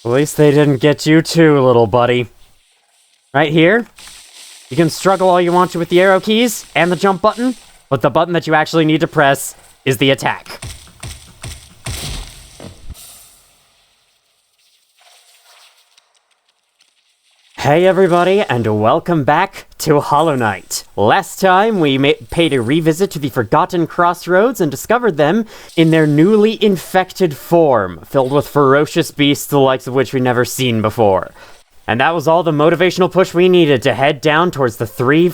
At least they didn't get you too, little buddy. Right here, you can struggle all you want to with the arrow keys and the jump button, but the button that you actually need to press is the attack. Hey everybody, and welcome back to Hollow Knight. Last time, we paid a revisit to the Forgotten Crossroads and discovered them in their newly infected form, filled with ferocious beasts the likes of which we'd never seen before. And that was all the motivational push we needed to head down towards the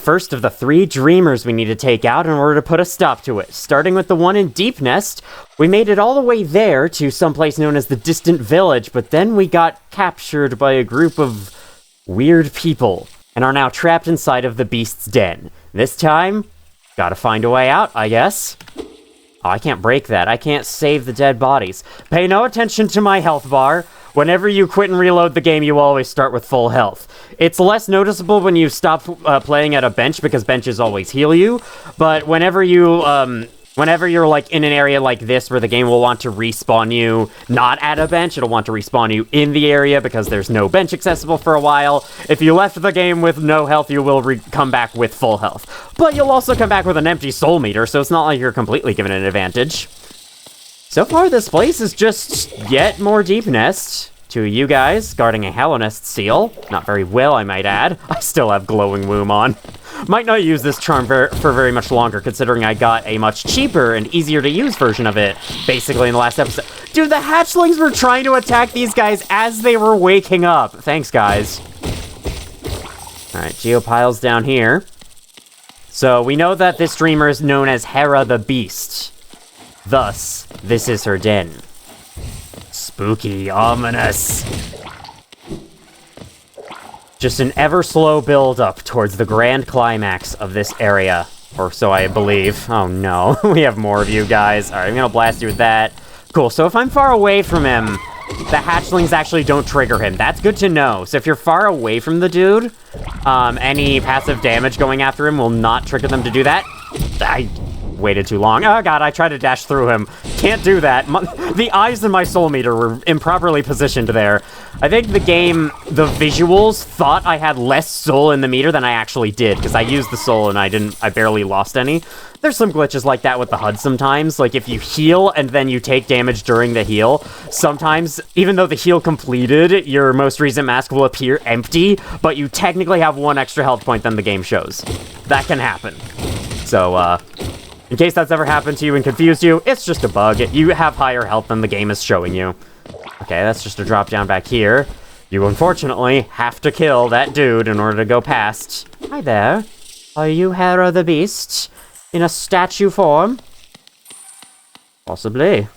first of the three dreamers we need to take out in order to put a stop to it. Starting with the one in Deepnest, we made it all the way there to someplace known as the Distant Village, but then we got captured by a group of weird people, and are now trapped inside of the beast's den. This time, gotta find a way out, I guess. Oh, I can't break that. I can't save the dead bodies. Pay no attention to my health bar. Whenever you quit and reload the game, you always start with full health. It's less noticeable when you stop playing at a bench, because benches always heal you, but whenever you're like in an area like this where the game will want to respawn you not at a bench, it'll want to respawn you in the area because there's no bench accessible for a while. If you left the game with no health, you will come back with full health. But you'll also come back with an empty soul meter, so it's not like you're completely given an advantage. So far, this place is just yet more Deepnest. To you guys, guarding a Hollow Nest seal. Not very well, I might add. I still have glowing womb on. Might not use this charm for very much longer, considering I got a much cheaper and easier to use version of it, basically in the last episode. Dude, the hatchlings were trying to attack these guys as they were waking up. Thanks, guys. Alright, Geopile's down here. So, we know that this dreamer is known as Hera the Beast. Thus, this is her den. Spooky, ominous. Just an ever slow build up towards the grand climax of this area. Or so I believe. Oh no, we have more of you guys. Alright, I'm gonna blast you with that. Cool, so if I'm far away from him, the hatchlings actually don't trigger him. That's good to know. So if you're far away from the dude, any passive damage going after him will not trigger them to do that. I waited too long. Oh god, I tried to dash through him. Can't do that. The eyes in my soul meter were improperly positioned there. I think the game, the visuals, thought I had less soul in the meter than I actually did, because I used the soul and I barely lost any. There's some glitches like that with the HUD sometimes. Like, if you heal and then you take damage during the heal, sometimes, even though the heal completed, your most recent mask will appear empty, but you technically have one extra health point than the game shows. That can happen. So, in case that's ever happened to you and confused you, it's just a bug. You have higher health than the game is showing you. Okay, that's just a drop down back here. You unfortunately have to kill that dude in order to go past. Hi there. Are you Hera the Beast? In a statue form? Possibly.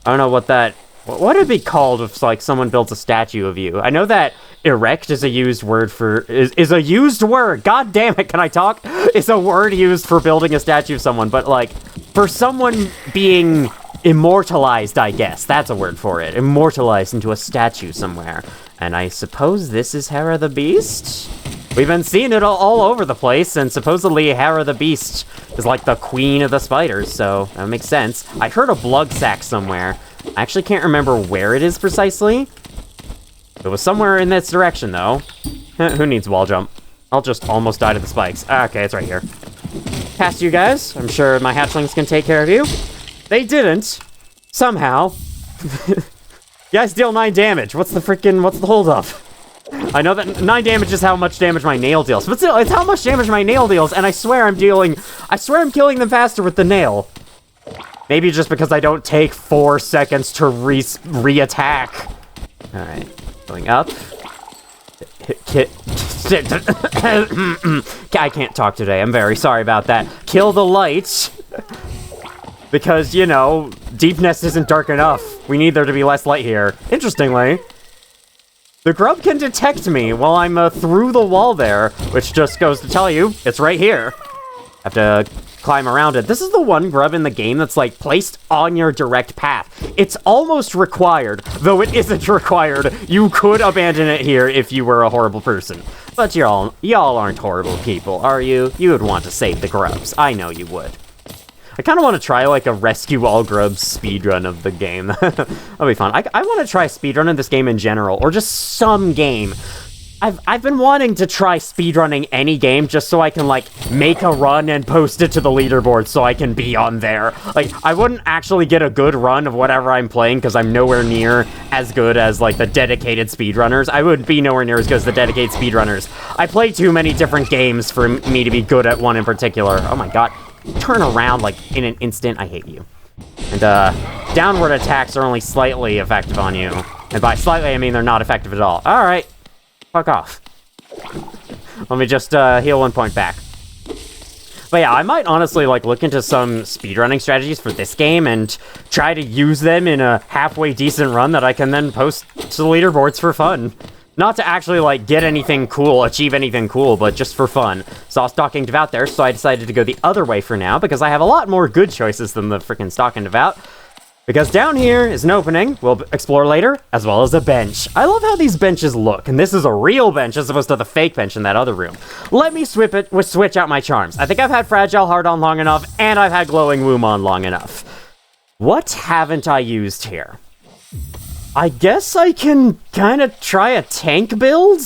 I don't know what that... What would it be called if, like, someone built a statue of you? I know that erect is a used word for... Is a used word! God damn it, can I talk? It's a word used for building a statue of someone, but, like, for someone being immortalized, I guess. That's a word for it. Immortalized into a statue somewhere. And I suppose this is Hera the Beast? We've been seeing it all over the place, and supposedly Hera the Beast is like the queen of the spiders, so that makes sense. I heard a blood sack somewhere. I actually can't remember where it is precisely. It was somewhere in this direction, though. Who needs wall jump? I'll just almost die to the spikes. Okay, it's right here. Past you guys. I'm sure my hatchlings can take care of you. They didn't. Somehow. You guys deal 9 damage. What's the hold up? I know that 9 damage is how much damage my nail deals, but still, it's how much damage my nail deals, and I swear I'm killing them faster with the nail. Maybe just because I don't take 4 seconds to re-attack. Alright, going up. I can't talk today, I'm very sorry about that. Kill the lights. Because, you know, Deepnest isn't dark enough. We need there to be less light here. Interestingly, the grub can detect me while I'm through the wall there, which just goes to tell you, it's right here. Have to climb around it. This is the one grub in the game that's, like, placed on your direct path. It's almost required, though it isn't required. You could abandon it here if you were a horrible person. But y'all aren't horrible people, are you? You would want to save the grubs. I know you would. I kind of want to try, like, a Rescue All Grubs speedrun of the game. That'll be fun. I want to try speedrunning this game in general, or just some game. I've been wanting to try speedrunning any game just so I can, like, make a run and post it to the leaderboard so I can be on there. Like, I wouldn't actually get a good run of whatever I'm playing because I'm nowhere near as good as, like, the dedicated speedrunners. I would be nowhere near as good as the dedicated speedrunners. I play too many different games for me to be good at one in particular. Oh my god. Turn around, like, in an instant. I hate you. And, downward attacks are only slightly effective on you. And by slightly, I mean they're not effective at all. Alright. Fuck off. Let me just heal 1 point back. But yeah, I might honestly like look into some speedrunning strategies for this game and try to use them in a halfway decent run that I can then post to the leaderboards for fun. Not to actually like get anything cool, achieve anything cool, but just for fun. Saw Stalking Devout there, so I decided to go the other way for now because I have a lot more good choices than the freaking Stalking Devout. Because down here is an opening, we'll explore later, as well as a bench. I love how these benches look, and this is a real bench as opposed to the fake bench in that other room. Let me switch out my charms. I think I've had Fragile Heart on long enough, and I've had Glowing Womb on long enough. What haven't I used here? I guess I can kind of try a tank build?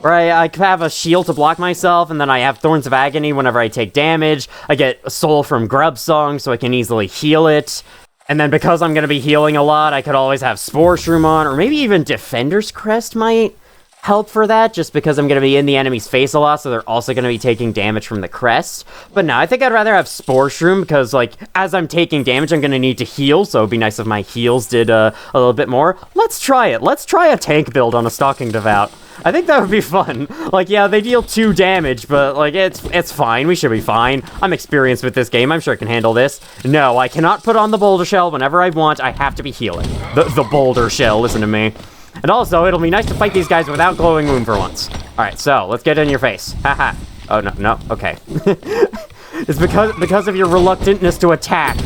Where I have a shield to block myself, and then I have Thorns of Agony whenever I take damage. I get a soul from Grub Song, so I can easily heal it. And then because I'm going to be healing a lot, I could always have Spore Shroom on, or maybe even Defender's Crest might help for that, just because I'm going to be in the enemy's face a lot, so they're also going to be taking damage from the crest. But no, I think I'd rather have Spore Shroom, because, like, as I'm taking damage, I'm going to need to heal, so it'd be nice if my heals did a little bit more. Let's try it. Let's try a tank build on a Stalking Devout. I think that would be fun. Like, yeah, they deal 2 damage, but, like, it's fine. We should be fine. I'm experienced with this game. I'm sure I can handle this. No, I cannot put on the Boulder Shell whenever I want. I have to be healing. The Boulder Shell, listen to me. And also, it'll be nice to fight these guys without Glowing Womb for once. Alright, so, let's get in your face. Haha. Oh, no, okay. It's because of your reluctantness to attack.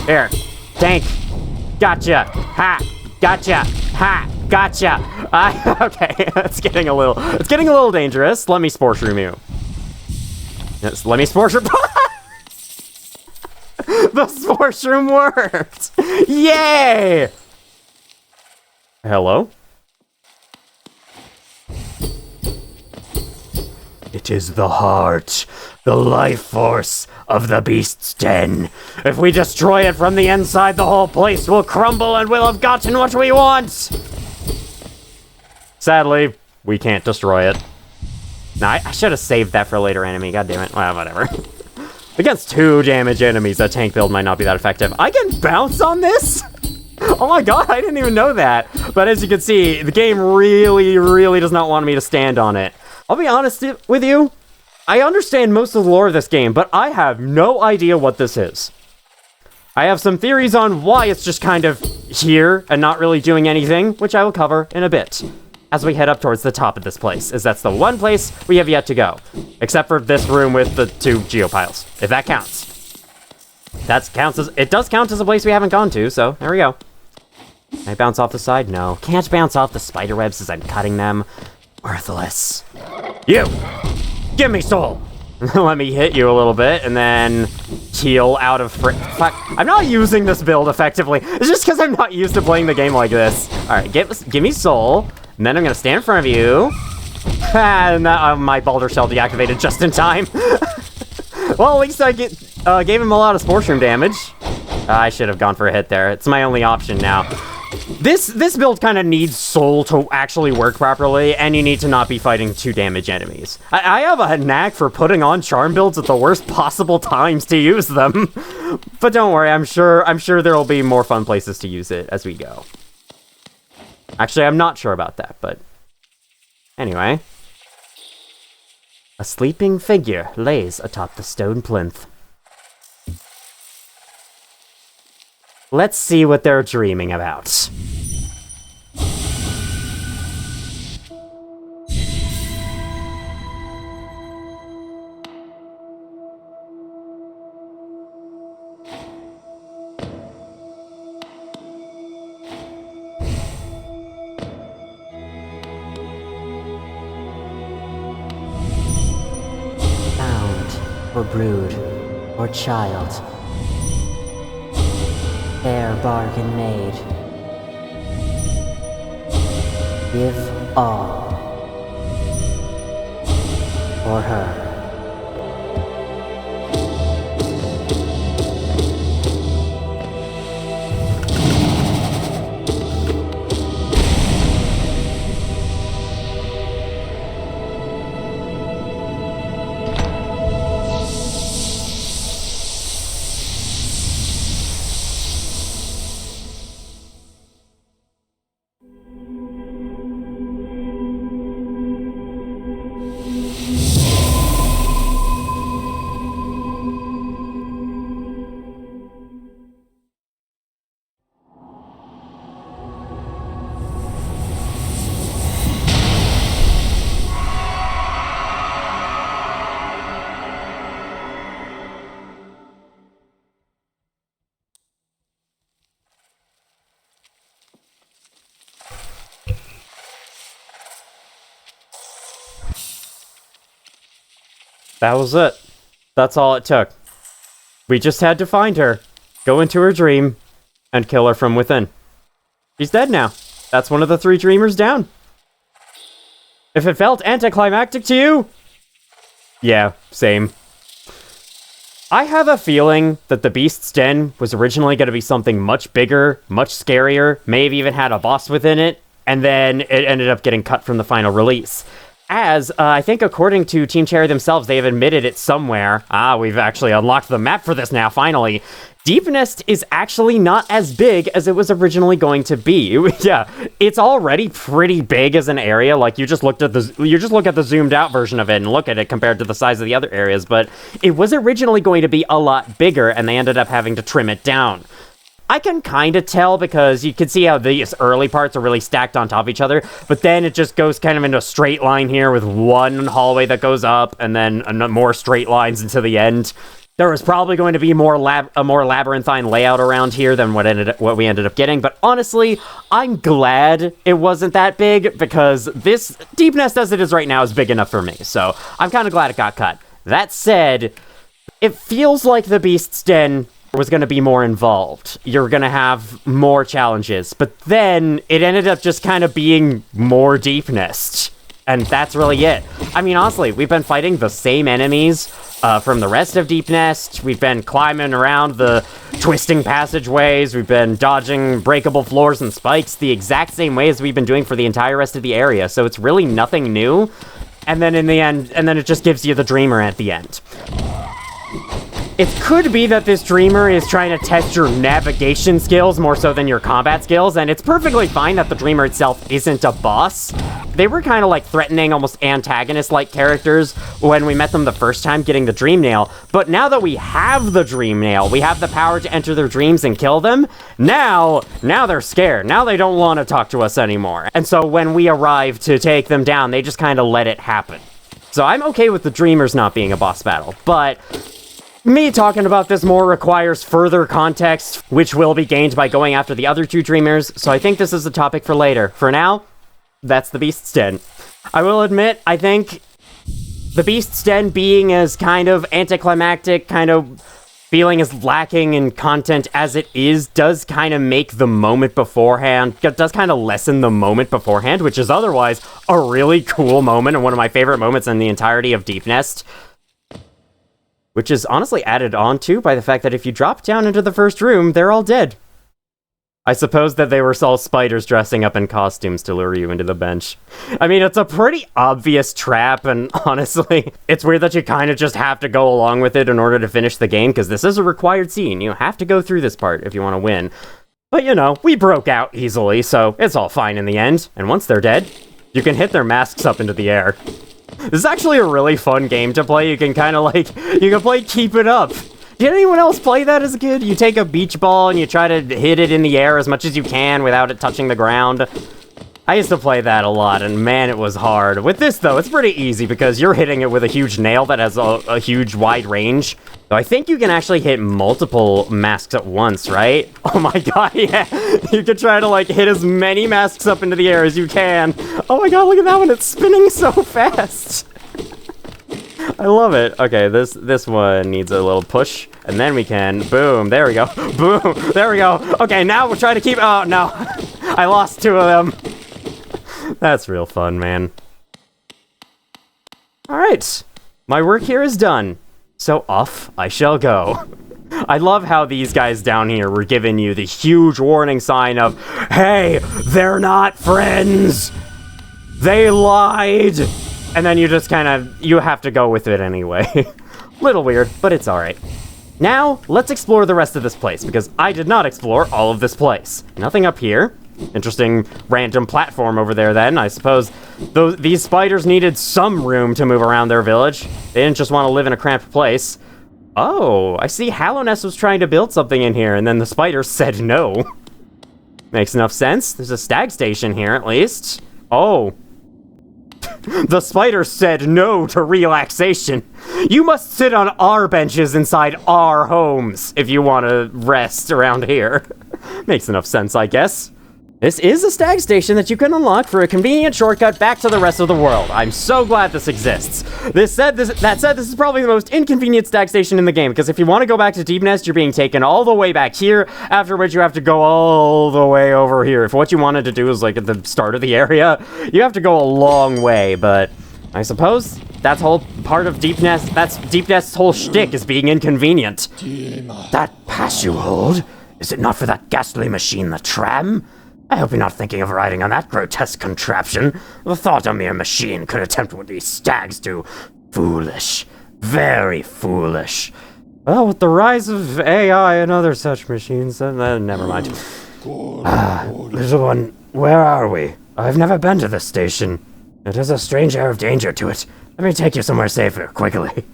There. Tank. Gotcha. Ha. Gotcha. Ha. Gotcha. Okay, it's getting a little dangerous. Let me Spore Shroom you. Yes, let me Spore Shroom. The Spore Shroom worked. Yay! Hello? It is the heart, the life force of the beast's den. If we destroy it from the inside, the whole place will crumble and we'll have gotten what we want. Sadly, we can't destroy it. Nah, I should have saved that for a later enemy. God damn it. Well, whatever. Against 2 damage enemies, a tank build might not be that effective. I can bounce on this? Oh my god, I didn't even know that. But as you can see, the game really, really does not want me to stand on it. I'll be honest with you. I understand most of the lore of this game, but I have no idea what this is. I have some theories on why it's just kind of here and not really doing anything, which I will cover in a bit. As we head up towards the top of this place, as that's the one place we have yet to go. Except for this room with the 2 geopiles, if that counts. It does count as a place we haven't gone to, so there we go. Can I bounce off the side? No. Can't bounce off the spider webs as I'm cutting them. Worthless. You! Give me soul! Let me hit you a little bit, and then heal out of fuck. I'm not using this build effectively. It's just because I'm not used to playing the game like this. Alright, give me soul. And then I'm gonna stand in front of you. And my Boulder Shell deactivated just in time. Well, at least I gave him a lot of Spore Shroom damage. I should have gone for a hit there. It's my only option now. This build kind of needs soul to actually work properly, and you need to not be fighting 2 damage enemies. I have a knack for putting on charm builds at the worst possible times to use them. But don't worry, I'm sure there will be more fun places to use it as we go. Actually, I'm not sure about that, but anyway. A sleeping figure lays atop the stone plinth. Let's see what they're dreaming about. Bound, or brood, or child, Fair bargain made. Give all. For her. That was it. That's all it took. We just had to find her, go into her dream, and kill her from within. She's dead now. That's one of the 3 dreamers down. If it felt anticlimactic to you, yeah, same. I have a feeling that the Beast's Den was originally going to be something much bigger, much scarier, maybe even had a boss within it, and then it ended up getting cut from the final release. As, I think according to Team Cherry themselves, they have admitted it somewhere. We've actually unlocked the map for this now, finally. Deepnest is actually not as big as it was originally going to be. Yeah, it's already pretty big as an area. Like, you just look at the zoomed out version of it and look at it compared to the size of the other areas, but it was originally going to be a lot bigger, and they ended up having to trim it down. I can kind of tell because you can see how these early parts are really stacked on top of each other, but then it just goes kind of into a straight line here with one hallway that goes up and then more straight lines into the end. There was probably going to be a more labyrinthine layout around here than what we ended up getting, but honestly, I'm glad it wasn't that big because this Deepnest as it is right now is big enough for me, so I'm kind of glad it got cut. That said, it feels like the Beast's Den was going to be more involved. You're going to have more challenges, but then it ended up just kind of being more Deepnest. And that's really it. I mean, honestly, we've been fighting the same enemies from the rest of Deepnest. We've been climbing around the twisting passageways. We've been dodging breakable floors and spikes the exact same way as we've been doing for the entire rest of the area. So it's really nothing new. And then in the end, it just gives you the Dreamer at the end. It could be that this Dreamer is trying to test your navigation skills more so than your combat skills, and it's perfectly fine that the Dreamer itself isn't a boss. They were kind of like threatening, almost antagonist-like characters when we met them the first time getting the Dream Nail, but now that we have the Dream Nail, we have the power to enter their dreams and kill them, now they're scared. Now they don't want to talk to us anymore. And so when we arrive to take them down, they just kind of let it happen. So I'm okay with the Dreamers not being a boss battle, but me talking about this more requires further context, which will be gained by going after the other 2 Dreamers, so I think this is a topic for later. For now, that's the Beast's Den. I will admit, I think the Beast's Den being as kind of anticlimactic, kind of feeling as lacking in content as it is, does kind of make the moment beforehand, does kind of lessen the moment beforehand, which is otherwise a really cool moment and one of my favorite moments in the entirety of Deepnest. Which is honestly added on to by the fact that if you drop down into the first room, they're all dead. I suppose that they were all spiders dressing up in costumes to lure you into the bench. I mean, it's a pretty obvious trap, and honestly, it's weird that you kind of just have to go along with it in order to finish the game, because this is a required scene. You have to go through this part if you want to win. But you know, we broke out easily, so it's all fine in the end. And once they're dead, you can hit their masks up into the air. This is actually a really fun game to play. You can kind of like, you can play Keep It Up. Did anyone else play that as a kid? You take a beach ball and you try to hit it in the air as much as you can without it touching the ground. I used to play that a lot, and man, it was hard. With this, though, it's pretty easy because you're hitting it with a huge nail that has a huge, wide range. So I think you can actually hit multiple masks at once, right? Oh my god, yeah. You can try to, like, hit as many masks up into the air as you can. Oh my god, look at that one. It's spinning so fast. I love it. Okay, this one needs a little push, and then we can, boom, there we go. Boom, there we go. Okay, now we'll try to keep, oh no. I lost 2 of them. That's real fun, man. Alright, my work here is done. So off I shall go. I love how these guys down here were giving you the huge warning sign of, hey, they're not friends. They lied. And then you just kind of, you have to go with it anyway. Little weird, but it's alright. Now, let's explore the rest of this place, because I did not explore all of this place. Nothing up here. Interesting random platform over there then. I suppose these spiders needed some room to move around their village. They didn't just want to live in a cramped place. Oh, I see Hallownest was trying to build something in here, and then the spiders said no. Makes enough sense. There's a stag station here, at least. Oh. The spiders said no to relaxation. You must sit on our benches inside our homes if you want to rest around here. Makes enough sense, I guess. This is a stag station that you can unlock for a convenient shortcut back to the rest of the world. I'm so glad this exists. That said, this is probably the most inconvenient stag station in the game, because if you want to go back to Deepnest, you're being taken all the way back here, after which you have to go all the way over here. If what you wanted to do is like at the start of the area, you have to go a long way, but I suppose that's whole part of Deepnest. That's Deepnest's whole shtick, is being inconvenient. That pass you hold? Is it not for that ghastly machine, the tram? I hope you're not thinking of riding on that grotesque contraption. The thought a mere machine could attempt what these stags do. Foolish. Very foolish. Well, with the rise of AI and other such machines, never mind. Little one, where are we? I've never been to this station. It has a strange air of danger to it. Let me take you somewhere safer, quickly.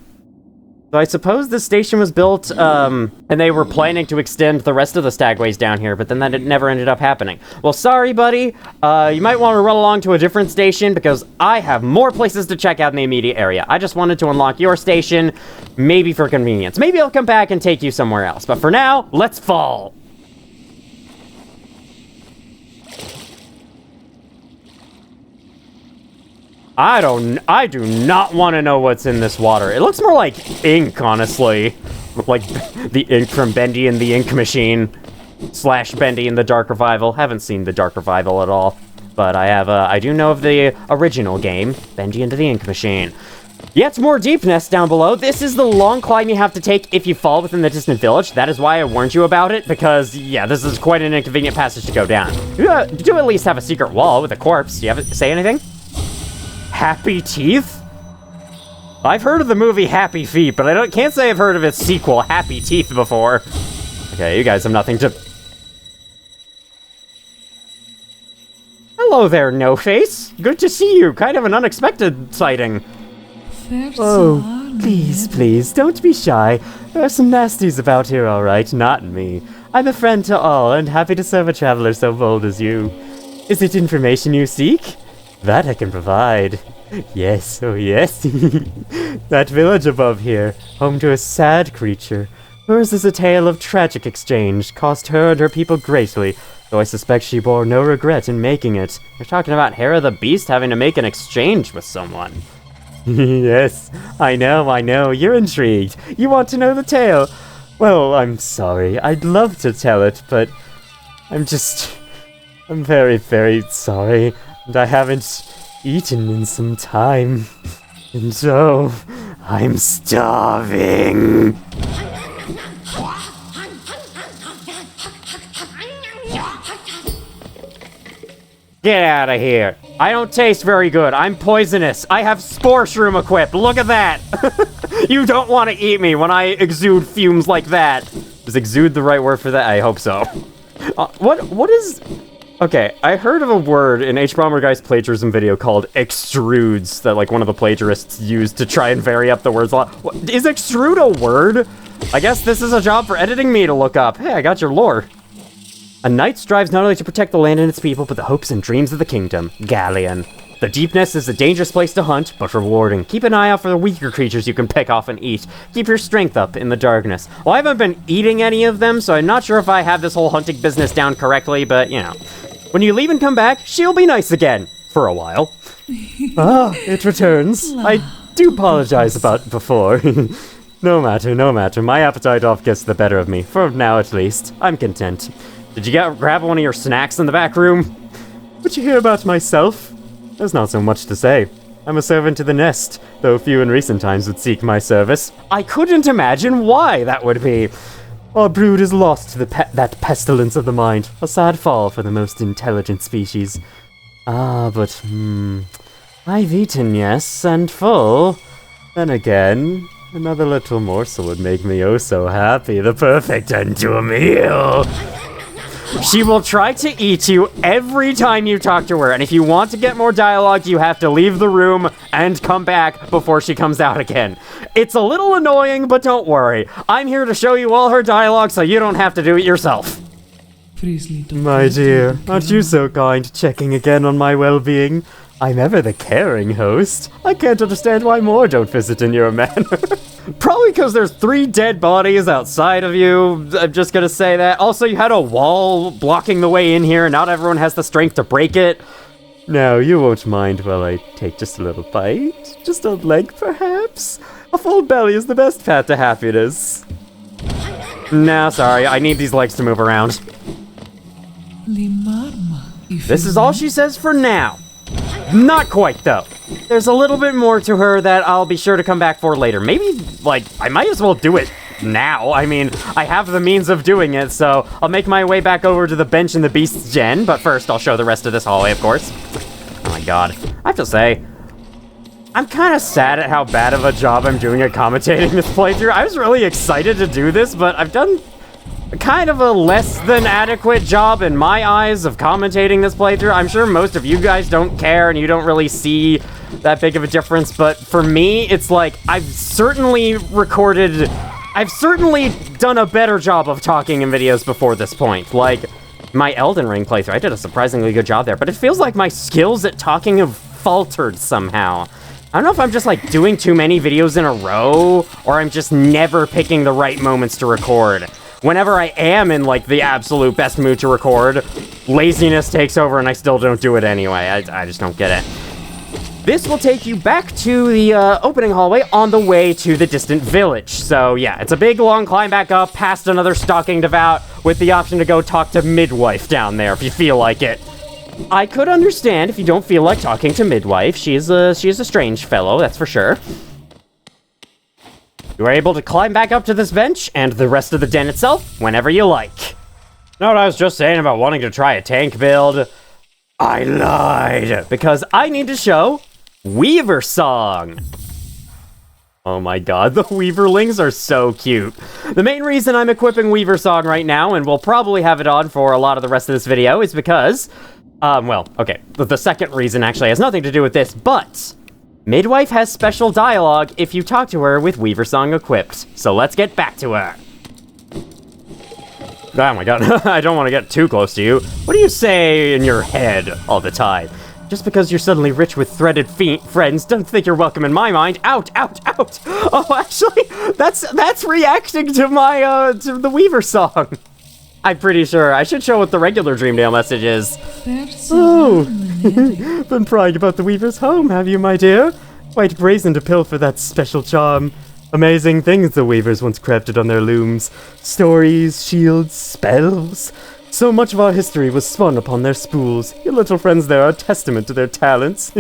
So I suppose this station was built, and they were planning to extend the rest of the stagways down here, but then that never ended up happening. Well, sorry, buddy. You might want to run along to a different station, because I have more places to check out in the immediate area. I just wanted to unlock your station, maybe for convenience. Maybe I'll come back and take you somewhere else. But for now, let's fall. I do not want to know what's in this water. It looks more like ink, honestly. Like the ink from Bendy and the Ink Machine / Bendy and the Dark Revival. Haven't seen the Dark Revival at all, but I do know of the original game, Bendy and the Ink Machine. Yet more Deepnest down below. This is the long climb you have to take if you fall within the distant village. That is why I warned you about it, because, yeah, this is quite an inconvenient passage to go down. You do at least have a secret wall with a corpse. Do you have to say anything? Happy Teeth? I've heard of the movie Happy Feet, but I can't say I've heard of its sequel, Happy Teeth, before. Okay, you guys have nothing to... Hello there, No-Face. Good to see you. Kind of an unexpected sighting. Oh, please, don't be shy. There are some nasties about here, all right, not me. I'm a friend to all, and happy to serve a traveler so bold as you. Is it information you seek? That I can provide. Yes, oh yes. That village above here, home to a sad creature. Hers is a tale of tragic exchange, cost her and her people greatly, though I suspect she bore no regret in making it. You're talking about Hera the Beast having to make an exchange with someone. Yes, I know, you're intrigued. You want to know the tale? Well, I'm sorry, I'd love to tell it, but I'm very, very sorry. And I haven't eaten in some time. And so, I'm starving. Get out of here. I don't taste very good. I'm poisonous. I have spore shroom equipped. Look at that. You don't want to eat me when I exude fumes like that. Is exude the right word for that? I hope so. What is... Okay, I heard of a word in H. Bomber Guy's plagiarism video called extrudes that, like, one of the plagiarists used to try and vary up the words a lot. Is extrude a word? I guess this is a job for editing me to look up. Hey, I got your lore. A knight strives not only to protect the land and its people, but the hopes and dreams of the kingdom. Galleon. The Deepnest is a dangerous place to hunt, but rewarding. Keep an eye out for the weaker creatures you can pick off and eat. Keep your strength up in the darkness. Well, I haven't been eating any of them, so I'm not sure if I have this whole hunting business down correctly, but, you know. When you leave and come back, she'll be nice again. For a while. Ah, it returns. do apologize about before. No matter. My appetite off gets the better of me. For now, at least. I'm content. Did you grab one of your snacks in the back room? What you hear about myself? There's not so much to say. I'm a servant to the nest, though few in recent times would seek my service. I couldn't imagine why that would be. Our brood is lost to that pestilence of the mind. A sad fall for the most intelligent species. But I've eaten, yes, and full. Then again, another little morsel would make me oh so happy. The perfect end to a meal. She will try to eat you every time you talk to her, and if you want to get more dialogue, you have to leave the room and come back before she comes out again. It's a little annoying, but don't worry. I'm here to show you all her dialogue so you don't have to do it yourself. My dear, aren't you so kind, checking again on my well-being? I'm ever the caring host. I can't understand why more don't visit in your manner. Probably because there's 3 dead bodies outside of you. I'm just gonna say that. Also, you had a wall blocking the way in here. Not everyone has the strength to break it. Now, you won't mind while I take just a little bite? Just a leg, perhaps? A full belly is the best path to happiness. No, sorry. I need these legs to move around. This is all she says for now. Not quite, though. There's a little bit more to her that I'll be sure to come back for later. Maybe, like, I might as well do it now. I mean, I have the means of doing it, so I'll make my way back over to the bench in the Beast's Den, but first I'll show the rest of this hallway, of course. Oh my god. I have to say, I'm kind of sad at how bad of a job I'm doing at commentating this playthrough. I was really excited to do this, but I've done kind of a less than adequate job in my eyes of commentating this playthrough. I'm sure most of you guys don't care and you don't really see that big of a difference, but for me, it's like I've certainly done a better job of talking in videos before this point. Like, my Elden Ring playthrough, I did a surprisingly good job there, but it feels like my skills at talking have faltered somehow. I don't know if I'm just like doing too many videos in a row, or I'm just never picking the right moments to record. Whenever I am in, like, the absolute best mood to record, laziness takes over and I still don't do it anyway. I just don't get it. This will take you back to the opening hallway on the way to the distant village. So, yeah, it's a big, long climb back up past another stalking devout with the option to go talk to Midwife down there if you feel like it. I could understand if you don't feel like talking to Midwife. She is a strange fellow, that's for sure. You are able to climb back up to this bench and the rest of the den itself whenever you like. Know what I was just saying about wanting to try a tank build? I lied, because I need to show Weaver Song. Oh my god, the Weaverlings are so cute. The main reason I'm equipping Weaver Song right now, and we'll probably have it on for a lot of the rest of this video, is because, well, okay, the second reason actually has nothing to do with this, but Midwife has special dialogue if you talk to her with Weaver Song equipped. So let's get back to her. Oh my god, I don't want to get too close to you. What do you say in your head all the time? Just because you're suddenly rich with threaded friends, don't think you're welcome in my mind. Out, out, out! Oh, actually, that's reacting to my, to the Weaver Song. I'm pretty sure I should show what the regular Dreamdale message is. Oh, been prying about the Weaver's home, have you, my dear? Quite brazen to pilfer that special charm. Amazing things the Weavers once crafted on their looms. Stories, shields, spells. So much of our history was spun upon their spools. Your little friends there are a testament to their talents.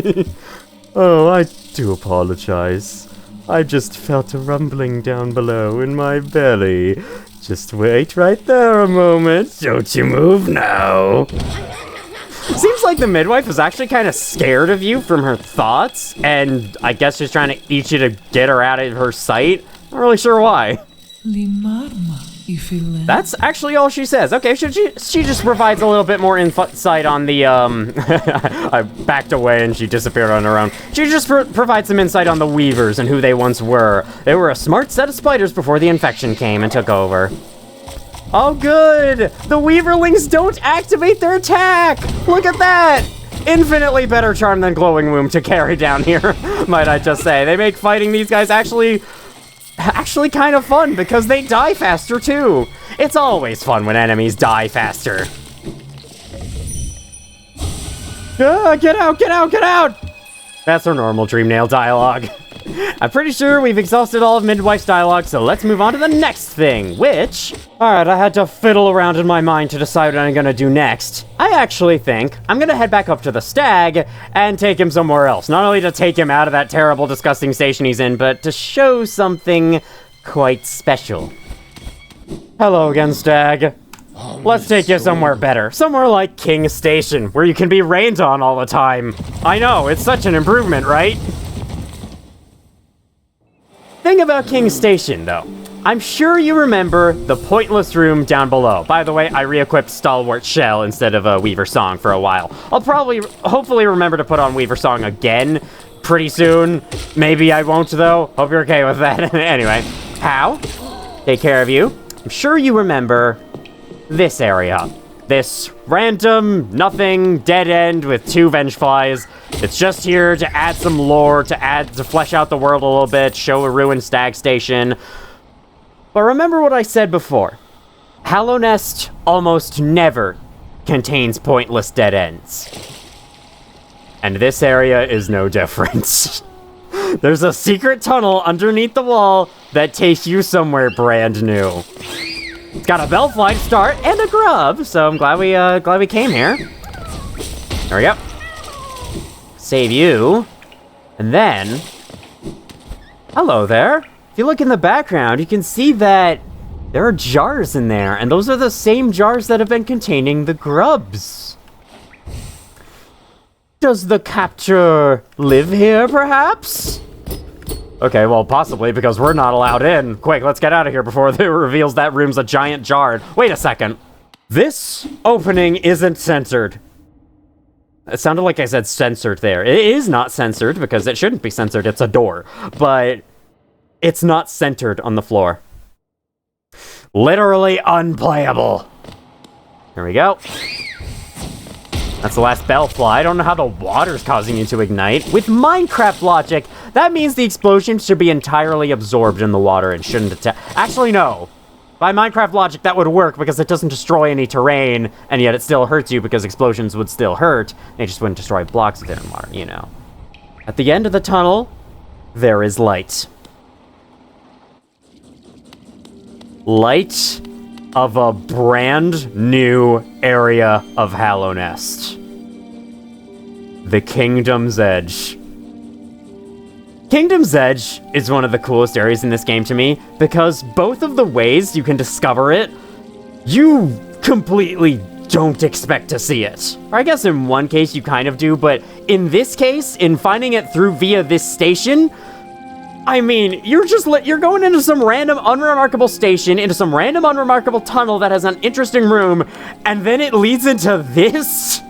Oh, I do apologize. I just felt a rumbling down below in my belly. Just wait right there a moment. Don't you move now. Seems like the Midwife is actually kind of scared of you from her thoughts, and I guess she's trying to eat you to get her out of her sight. Not really sure why. That's actually all she says. Okay, she just provides a little bit more insight on the, I backed away and she disappeared on her own. She just provides some insight on the Weavers and who they once were. They were a smart set of spiders before the infection came and took over. Oh, good! The Weaverlings don't activate their attack! Look at that! Infinitely better charm than Glowing Womb to carry down here, might I just say. They make fighting these guys actually kind of fun because they die faster too. It's always fun when enemies die faster. Get out, get out, get out! That's her normal Dreamnail dialogue. I'm pretty sure we've exhausted all of Midwife's dialogue, so let's move on to the next thing, which... Alright, I had to fiddle around in my mind to decide what I'm gonna do next. I actually think I'm gonna head back up to the stag and take him somewhere else. Not only to take him out of that terrible, disgusting station he's in, but to show something quite special. Hello again, stag. Let's take you somewhere better. Somewhere like King Station, where you can be rained on all the time. I know, it's such an improvement, right? Thing about King Station, though. I'm sure you remember the pointless room down below. By the way, I re-equipped Stalwart Shell instead of Weaver Song for a while. I'll hopefully remember to put on Weaver Song again pretty soon. Maybe I won't, though. Hope you're okay with that. Anyway, how? Take care of you. I'm sure you remember this area. This random, nothing, dead end with 2 Vengeflies. It's just here to add some lore, to flesh out the world a little bit, show a ruined stag station. But remember what I said before. Hallownest almost never contains pointless dead ends. And this area is no different. There's a secret tunnel underneath the wall that takes you somewhere brand new. It's got a bellfly to start and a grub, so I'm glad we came here. There we go. Save you. And then... Hello there. If you look in the background, you can see that there are jars in there, and those are the same jars that have been containing the grubs. Does the capture live here, perhaps? Okay, well, possibly, because we're not allowed in. Quick, let's get out of here before it reveals that room's a giant jar. Wait a second. This opening isn't censored. It sounded like I said censored there. It is not censored, because it shouldn't be censored. It's a door. But it's not centered on the floor. Literally unplayable. Here we go. That's the last bellfly. I don't know how the water's causing you to ignite. With Minecraft logic, that means the explosion should be entirely absorbed in the water and shouldn't attack. Actually, no. By Minecraft logic, that would work because it doesn't destroy any terrain, and yet it still hurts you because explosions would still hurt. They just wouldn't destroy blocks of it in water, you know. At the end of the tunnel, there is light. Light of a brand new area of Hallownest. The Kingdom's Edge. Kingdom's Edge is one of the coolest areas in this game to me, because both of the ways you can discover it, you completely don't expect to see it. Or I guess in one case you kind of do, but in this case, in finding it through via this station, I mean, you're going into some random unremarkable station, into some random unremarkable tunnel that has an interesting room, and then it leads into this?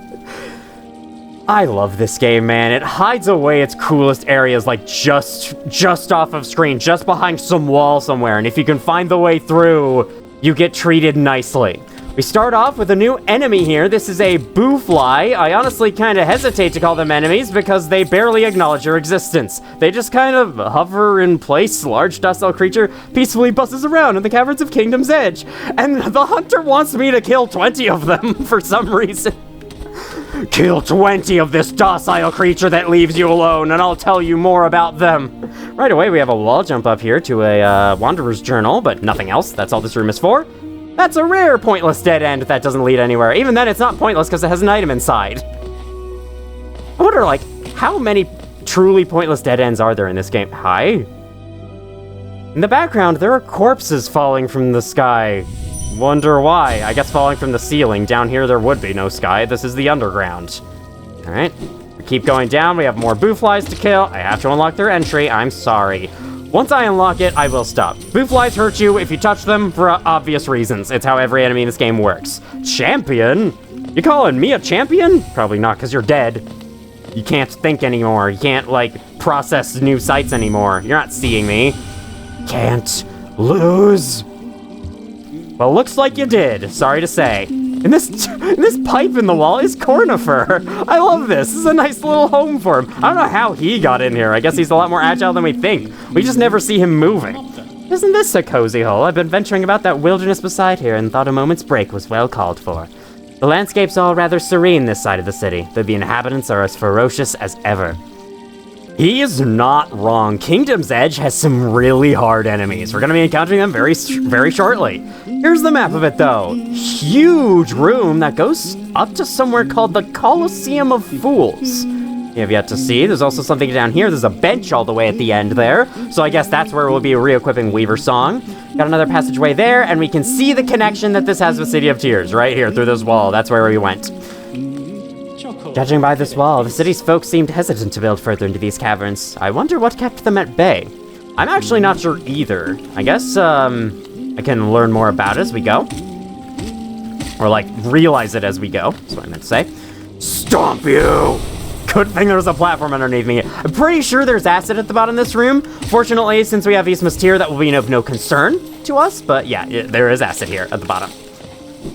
I love this game, man. It hides away its coolest areas, like just off of screen, just behind some wall somewhere, and if you can find the way through, you get treated nicely. We start off with a new enemy here. This is a boo fly. I honestly kind of hesitate to call them enemies because they barely acknowledge your existence. They just kind of hover in place. Large docile creature peacefully buzzes around in the caverns of Kingdom's Edge. And the hunter wants me to kill 20 of them for some reason. Kill 20 of this docile creature that leaves you alone, and I'll tell you more about them. Right away, we have a wall jump up here to a Wanderer's Journal, but nothing else. That's all this room is for. That's a rare pointless dead end that doesn't lead anywhere. Even then, it's not pointless because it has an item inside. I wonder, like, how many truly pointless dead ends are there in this game? Hi? In the background, there are corpses falling from the sky. Wonder why. I guess falling from the ceiling. Down here, there would be no sky. This is the underground. All right. We keep going down. We have more boo flies to kill. I have to unlock their entry. I'm sorry. Once I unlock it, I will stop. Boo flies hurt you if you touch them for obvious reasons. It's how every enemy in this game works. Champion? You calling me a champion? Probably not, because you're dead. You can't think anymore. You can't, like, process new sights anymore. You're not seeing me. Can't lose. Well, looks like you did. Sorry to say. And this pipe in the wall is Cornifer. I love this. This is a nice little home for him. I don't know how he got in here. I guess he's a lot more agile than we think. We just never see him moving. Isn't this a cozy hole? I've been venturing about that wilderness beside here and thought a moment's break was well called for. The landscape's all rather serene this side of the city, though the inhabitants are as ferocious as ever. He is not wrong. Kingdom's Edge has some really hard enemies. We're going to be encountering them very shortly. Here's the map of it, though. Huge room that goes up to somewhere called the Colosseum of Fools. You have yet to see. There's also something down here. There's a bench all the way at the end there. So I guess that's where we'll be re-equipping Weaver's Song. Got another passageway there, and we can see the connection that this has with City of Tears right here through this wall. That's where we went. Judging by this wall, the city's folks seemed hesitant to build further into these caverns. I wonder what kept them at bay. I'm actually not sure either. I guess, I can learn more about it as we go. Or, like, realize it as we go. That's what I meant to say. Stomp you! Good thing there's a platform underneath me. I'm pretty sure there's acid at the bottom of this room. Fortunately, since we have Deepnest here, that will be of no concern to us. But yeah, there is acid here at the bottom.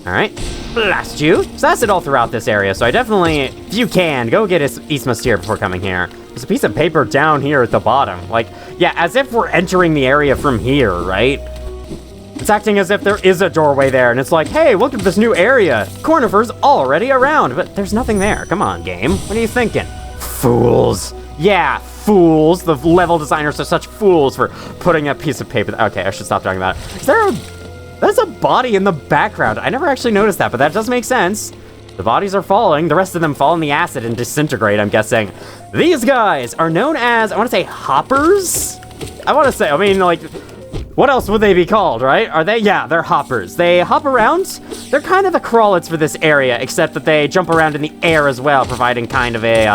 All right, blast you. There's acid all throughout this area, so I definitely, if you can, go get Deepnest here before coming here. There's a piece of paper down here at the bottom. Like, yeah, as if we're entering the area from here, right? It's acting as if there is a doorway there, and it's like, hey, look at this new area. Cornifer's already around, but there's nothing there. Come on, game. What are you thinking? Fools. Yeah, fools. The level designers are such fools for putting a piece of paper. Okay, I should stop talking about it. Is there there's a body in the background. I never actually noticed that, but that does make sense. The bodies are falling. The rest of them fall in the acid and disintegrate, I'm guessing. These guys are known as, I want to say, hoppers? I mean, like, what else would they be called, right? Are they? Yeah, they're hoppers. They hop around. They're kind of the crawlets for this area, except that they jump around in the air as well, providing kind of a,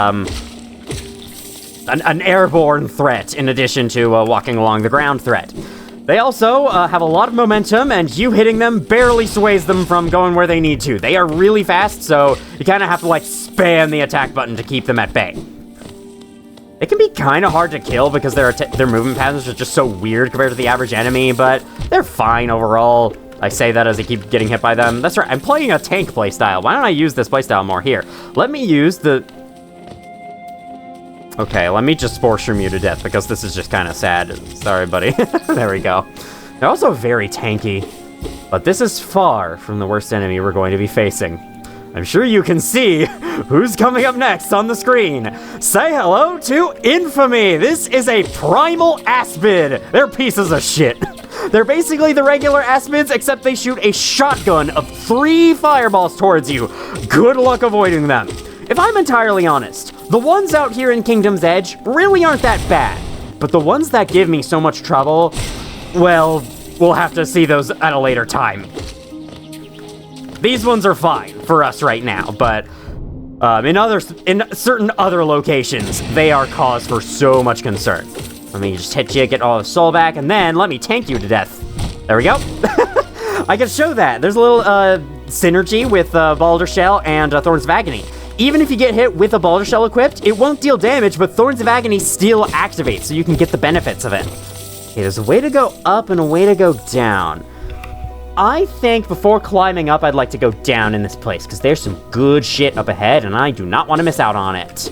an airborne threat in addition to walking along the ground threat. They also have a lot of momentum, and you hitting them barely sways them from going where they need to. They are really fast, so you kind of have to, like, spam the attack button to keep them at bay. It can be kind of hard to kill because their movement patterns are just so weird compared to the average enemy, but they're fine overall. I say that as I keep getting hit by them. That's right, I'm playing a tank playstyle. Why don't I use this playstyle more here? Let me use the... Okay, let me just Spore Shroom you to death, because this is just kind of sad. Sorry, buddy. There we go. They're also very tanky, but this is far from the worst enemy we're going to be facing. I'm sure you can see who's coming up next on the screen. Say hello to Infamy! This is a primal aspid! They're pieces of shit. They're basically the regular aspids, except they shoot a shotgun of 3 fireballs towards you. Good luck avoiding them. If I'm entirely honest, the ones out here in Kingdom's Edge really aren't that bad. But the ones that give me so much trouble, well, we'll have to see those at a later time. These ones are fine for us right now, but in certain other locations, they are cause for so much concern. Let me just hit you, get all the soul back, and then let me tank you to death. There we go. I can show that. There's a little synergy with Baldur Shell and Thorns of Agony. Even if you get hit with a Baldur Shell equipped, it won't deal damage, but Thorns of Agony still activates, so you can get the benefits of it. Okay, there's a way to go up and a way to go down. I think before climbing up, I'd like to go down in this place, because there's some good shit up ahead, and I do not want to miss out on it.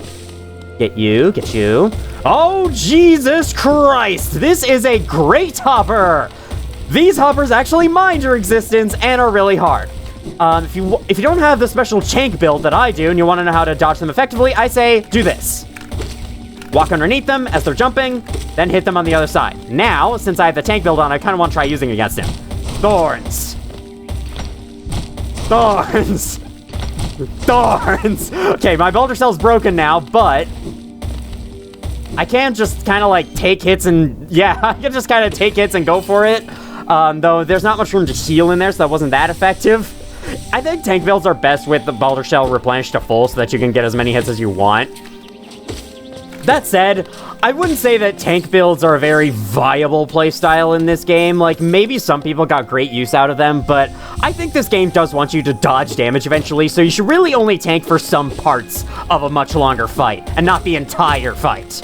Get you, get you. Oh, Jesus Christ! This is a great hopper! These hoppers actually mind your existence and are really hard. If you don't have the special Chank build that I do, and you want to know how to dodge them effectively, I say, do this. Walk underneath them as they're jumping, then hit them on the other side. Now, since I have the tank build on, I kind of want to try using it against him. Thorns. Thorns. Thorns. Okay, my Baldur Shell's broken now, but I can just kind of like take hits and, yeah, I can just kind of take hits and go for it. Though there's not much room to heal in there, so that wasn't that effective. I think tank builds are best with the Baldur Shell replenished to full so that you can get as many hits as you want. That said, I wouldn't say that tank builds are a very viable playstyle in this game. Like, maybe some people got great use out of them, but I think this game does want you to dodge damage eventually, so you should really only tank for some parts of a much longer fight, and not the entire fight.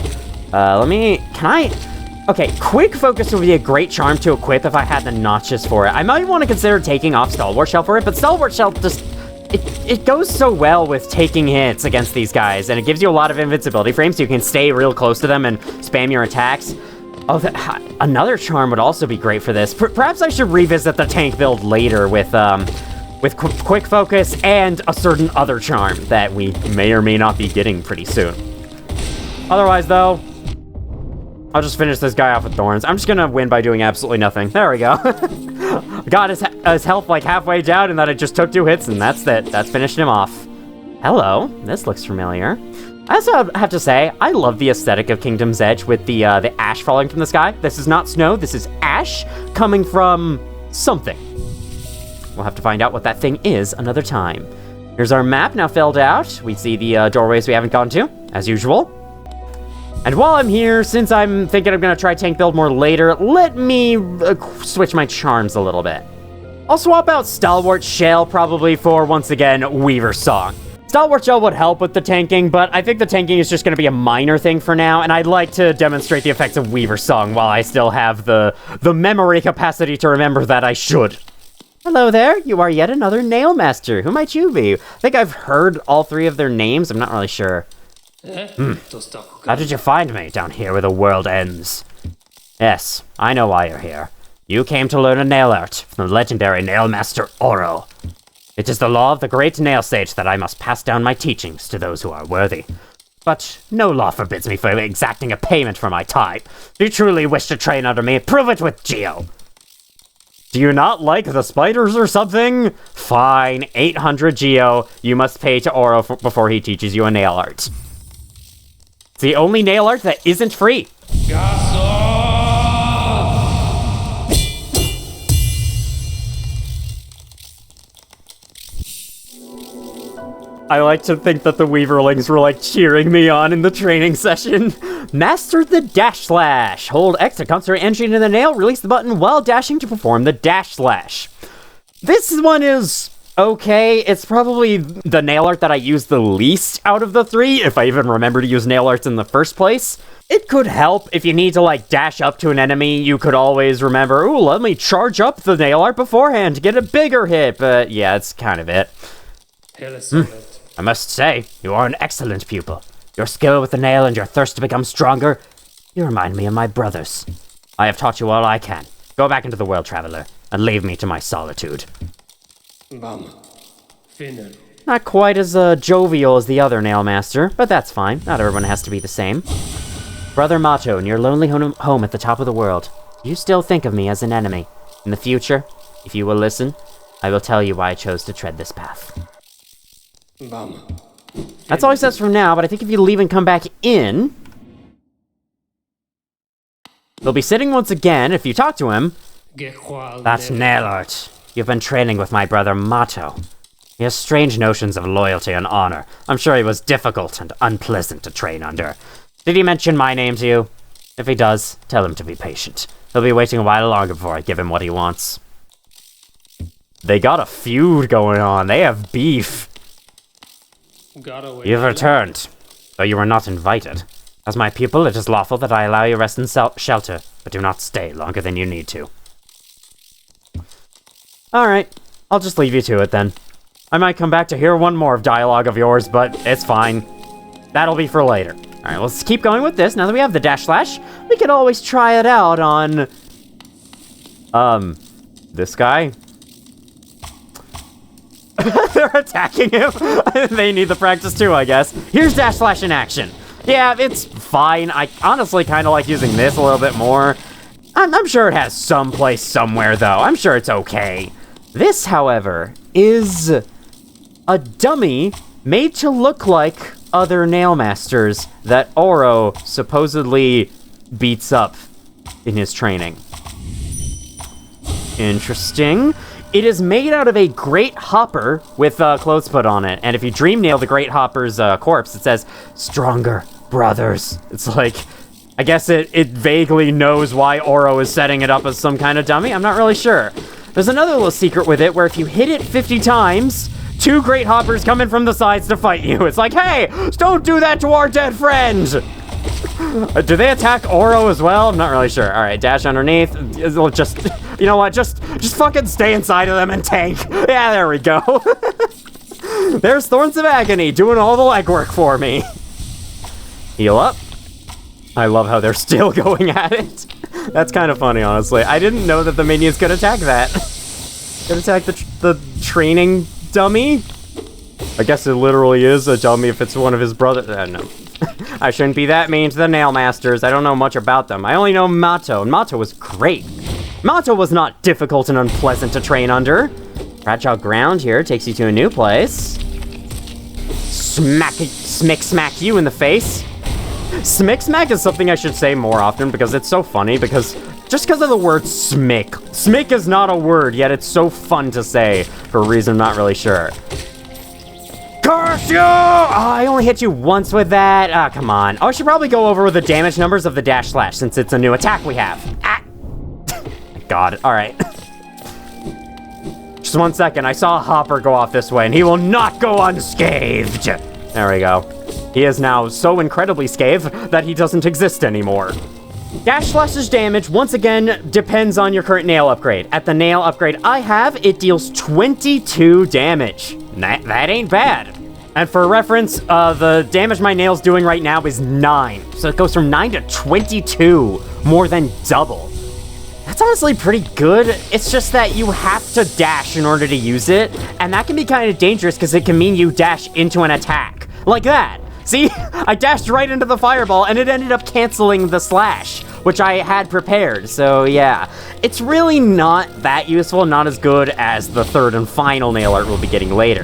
Okay, Quick Focus would be a great charm to equip if I had the notches for it. I might want to consider taking off Stalwart Shell for it, but Stalwart Shell just... It goes so well with taking hits against these guys, and it gives you a lot of invincibility frames, so you can stay real close to them and spam your attacks. Oh, another charm would also be great for this. Perhaps I should revisit the tank build later with Quick Focus and a certain other charm that we may or may not be getting pretty soon. Otherwise, though, I'll just finish this guy off with thorns. I'm just gonna win by doing absolutely nothing. There we go. Got his health like halfway down, and then it just took 2 hits, and that's it. That's finished him off. Hello, this looks familiar. I also have to say, I love the aesthetic of Kingdom's Edge with the ash falling from the sky. This is not snow, this is ash coming from something. We'll have to find out what that thing is another time. Here's our map now filled out. We see the doorways we haven't gone to, as usual. And while I'm here, since I'm thinking I'm gonna try tank build more later, let me switch my charms a little bit. I'll swap out Stalwart Shell probably for, once again, Weaver Song. Stalwart Shell would help with the tanking, but I think the tanking is just gonna be a minor thing for now, and I'd like to demonstrate the effects of Weaver Song while I still have the memory capacity to remember that I should. Hello there, you are yet another Nail Master. Who might you be? I think I've heard all 3 of their names, I'm not really sure. How did you find me down here where the world ends? Yes, I know why you're here. You came to learn a nail art from the legendary Nail Master Oro. It is the law of the great nail sage that I must pass down my teachings to those who are worthy. But no law forbids me from exacting a payment for my time. Do you truly wish to train under me? Prove it with Geo. Do you not like the spiders or something? Fine, 800 Geo. You must pay to Oro before he teaches you a nail art. It's the only nail art that isn't free. I like to think that the Weaverlings were like cheering me on in the training session. Master the dash slash. Hold X to concentrate energy into the nail. Release the button while dashing to perform the dash slash. This one is okay. It's probably the nail art that I use the least out of the 3, if I even remember to use nail arts in the first place. It could help if you need to like dash up to an enemy. You could always remember, ooh, let me charge up the nail art beforehand to get a bigger hit. But yeah, that's kind of it. I must say, you are an excellent pupil. Your skill with the nail and your thirst to become stronger, you remind me of my brothers. I have taught you all I can. Go back into the world, traveler, and leave me to my solitude. Not quite as jovial as the other Nail Master, but that's fine. Not everyone has to be the same. Brother Mato, in your lonely home at the top of the world, you still think of me as an enemy. In the future, if you will listen, I will tell you why I chose to tread this path. That's all he says for now, but I think if you leave and come back in, he'll be sitting once again if you talk to him. That's nail art. You've been training with my brother Mato. He has strange notions of loyalty and honor. I'm sure he was difficult and unpleasant to train under. Did he mention my name to you? If he does, tell him to be patient. He'll be waiting a while longer before I give him what he wants. They got a feud going on. They have beef. You've returned, though you were not invited. As my pupil, it is lawful that I allow you rest and shelter, but do not stay longer than you need to. Alright, I'll just leave you to it then. I might come back to hear one more dialogue of yours, but it's fine. That'll be for later. Alright, let's keep going with this. Now that we have the dash slash, we could always try it out on... this guy. They're attacking him. They need the practice too, I guess. Here's dash slash in action. Yeah, it's fine. I honestly kind of like using this a little bit more. I'm sure it has some place somewhere, though. I'm sure it's okay. This, however, is a dummy made to look like other Nail Masters that Oro supposedly beats up in his training. Interesting. It is made out of a Great Hopper with clothes put on it. And if you dream nail the Great Hopper's corpse, it says, "Stronger brothers." It's like, I guess it vaguely knows why Oro is setting it up as some kind of dummy. I'm not really sure. There's another little secret with it where if you hit it 50 times, 2 Great Hoppers come in from the sides to fight you. It's like, hey, don't do that to our dead friends. Do they attack Oro as well? I'm not really sure. All right, dash underneath. Just, you know what? Just fucking stay inside of them and tank. Yeah, there we go. There's Thorns of Agony doing all the legwork for me. Heal up. I love how they're still going at it. That's kind of funny, honestly. I didn't know that the minions could attack that. Could attack the training dummy? I guess it literally is a dummy if it's one of his brothers. No. I shouldn't be that mean to the Nail Masters. I don't know much about them. I only know Mato, and Mato was great. Mato was not difficult and unpleasant to train under. Fragile ground here takes you to a new place. Smack you in the face. Smick smack is something I should say more often because it's so funny, because just because of the word smick. Smick is not a word, yet it's so fun to say for a reason I'm not really sure. Curse you! Oh, I only hit you once with that. Ah, come on. Oh, I should probably go over the damage numbers of the dash slash since it's a new attack we have. Ah! God, alright. Just 1 second, I saw a hopper go off this way, and he will not go unscathed! There we go. He is now so incredibly scathed that he doesn't exist anymore. Dash Slash's damage, once again, depends on your current nail upgrade. At the nail upgrade I have, it deals 22 damage. That ain't bad. And for reference, the damage my nail's doing right now is 9. So it goes from 9 to 22, more than double. That's honestly pretty good. It's just that you have to dash in order to use it, and that can be kind of dangerous because it can mean you dash into an attack. Like that. See? I dashed right into the fireball, and it ended up canceling the slash, which I had prepared, so yeah. It's really not that useful, not as good as the third and final nail art we'll be getting later.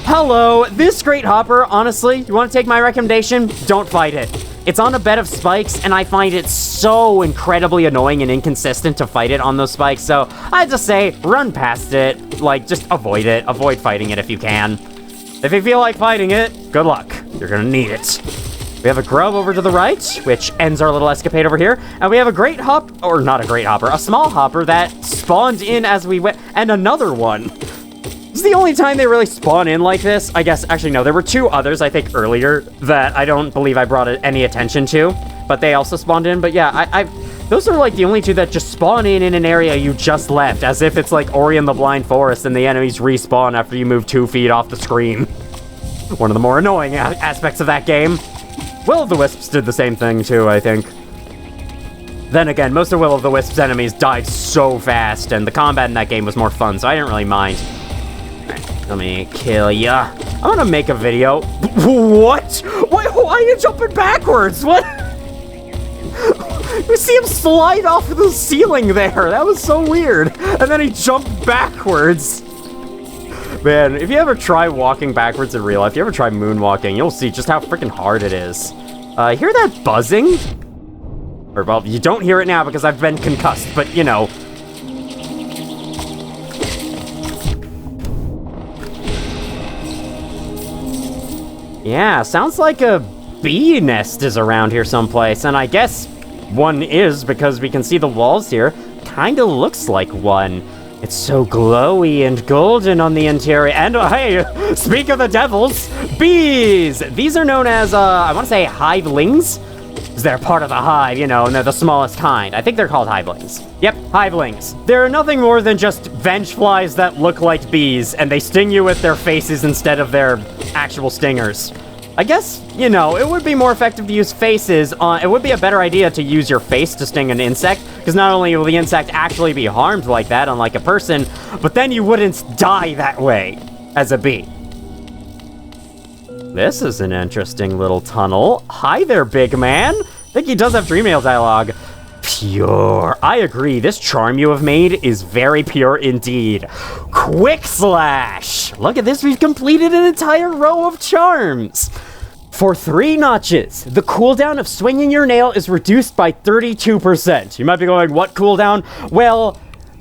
Hello, this great hopper, honestly, you want to take my recommendation? Don't fight it. It's on a bed of spikes, and I find it so incredibly annoying and inconsistent to fight it on those spikes, so I just say, run past it. Like, just avoid it. Avoid fighting it if you can. If you feel like fighting it, good luck. You're gonna need it. We have a grub over to the right, which ends our little escapade over here, and we have a great hop, or not a great hopper, a small hopper that spawned in as we went, and another one. This is the only time they really spawn in like this. I guess, actually, no, there were 2 others, I think, earlier that I don't believe I brought any attention to, but they also spawned in. But yeah, those are like the only 2 that just spawn in an area you just left, as if it's like Ori and the Blind Forest and the enemies respawn after you move 2 feet off the screen. One of the more annoying aspects of that game. Will-o'-the-Wisps did the same thing too, I think. Then again, most of Will-o'-the-Wisps' enemies died so fast, and the combat in that game was more fun, so I didn't really mind. Let me kill ya. I'm gonna make a video. What? Why are you jumping backwards? What? You see him slide off the ceiling there. That was so weird. And then he jumped backwards. Man, if you ever try walking backwards in real life, if you ever try moonwalking, you'll see just how freaking hard it is. Hear that buzzing? Or, well, you don't hear it now because I've been concussed, but, you know. Yeah, sounds like a bee nest is around here someplace, and I guess one is because we can see the walls here. Kinda looks like one. It's so glowy and golden on the interior. And, hey, speak of the devils, bees! These are known as, I want to say hivelings. They're part of the hive, you know, and they're the smallest kind. I think they're called hivelings. Yep, hivelings. They're nothing more than just venge flies that look like bees, and they sting you with their faces instead of their actual stingers. I guess, you know, it would be more effective to use faces on... It would be a better idea to use your face to sting an insect, because not only will the insect actually be harmed like that, unlike a person, but then you wouldn't die that way as a bee. This is an interesting little tunnel. Hi there, big man. I think he does have Dreamnail dialogue. Pure. I agree. This charm you have made is very pure indeed. Quick Slash. Look at this. We've completed an entire row of charms. For 3 notches, the cooldown of swinging your nail is reduced by 32%. You might be going, what cooldown? Well,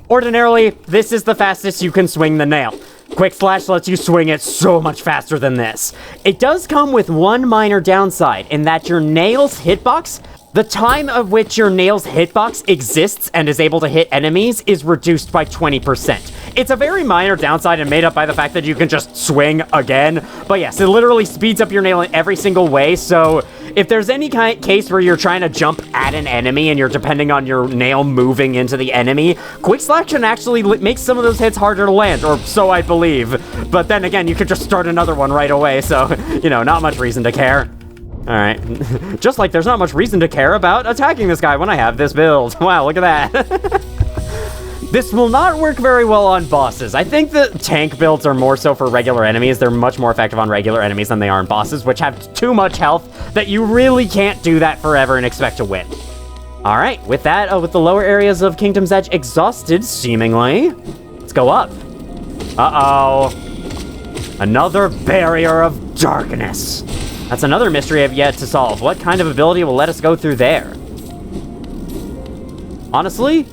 ordinarily, this is the fastest you can swing the nail. Quick Slash lets you swing it so much faster than this. It does come with one minor downside, in that your nail's hitbox, the time of which your nail's hitbox exists and is able to hit enemies, is reduced by 20%. It's a very minor downside and made up by the fact that you can just swing again. But yes, it literally speeds up your nail in every single way, so if there's any case where you're trying to jump at an enemy and you're depending on your nail moving into the enemy, Quick Slash can actually make some of those hits harder to land, or so I believe. But then again, you could just start another one right away, so, you know, not much reason to care. Alright, just like there's not much reason to care about attacking this guy when I have this build. Wow, look at that. This will not work very well on bosses. I think the tank builds are more so for regular enemies. They're much more effective on regular enemies than they are on bosses, which have too much health that you really can't do that forever and expect to win. All right, with that, with the lower areas of Kingdom's Edge exhausted, seemingly, let's go up. Uh-oh. Another barrier of darkness. That's another mystery I've yet to solve. What kind of ability will let us go through there? Honestly,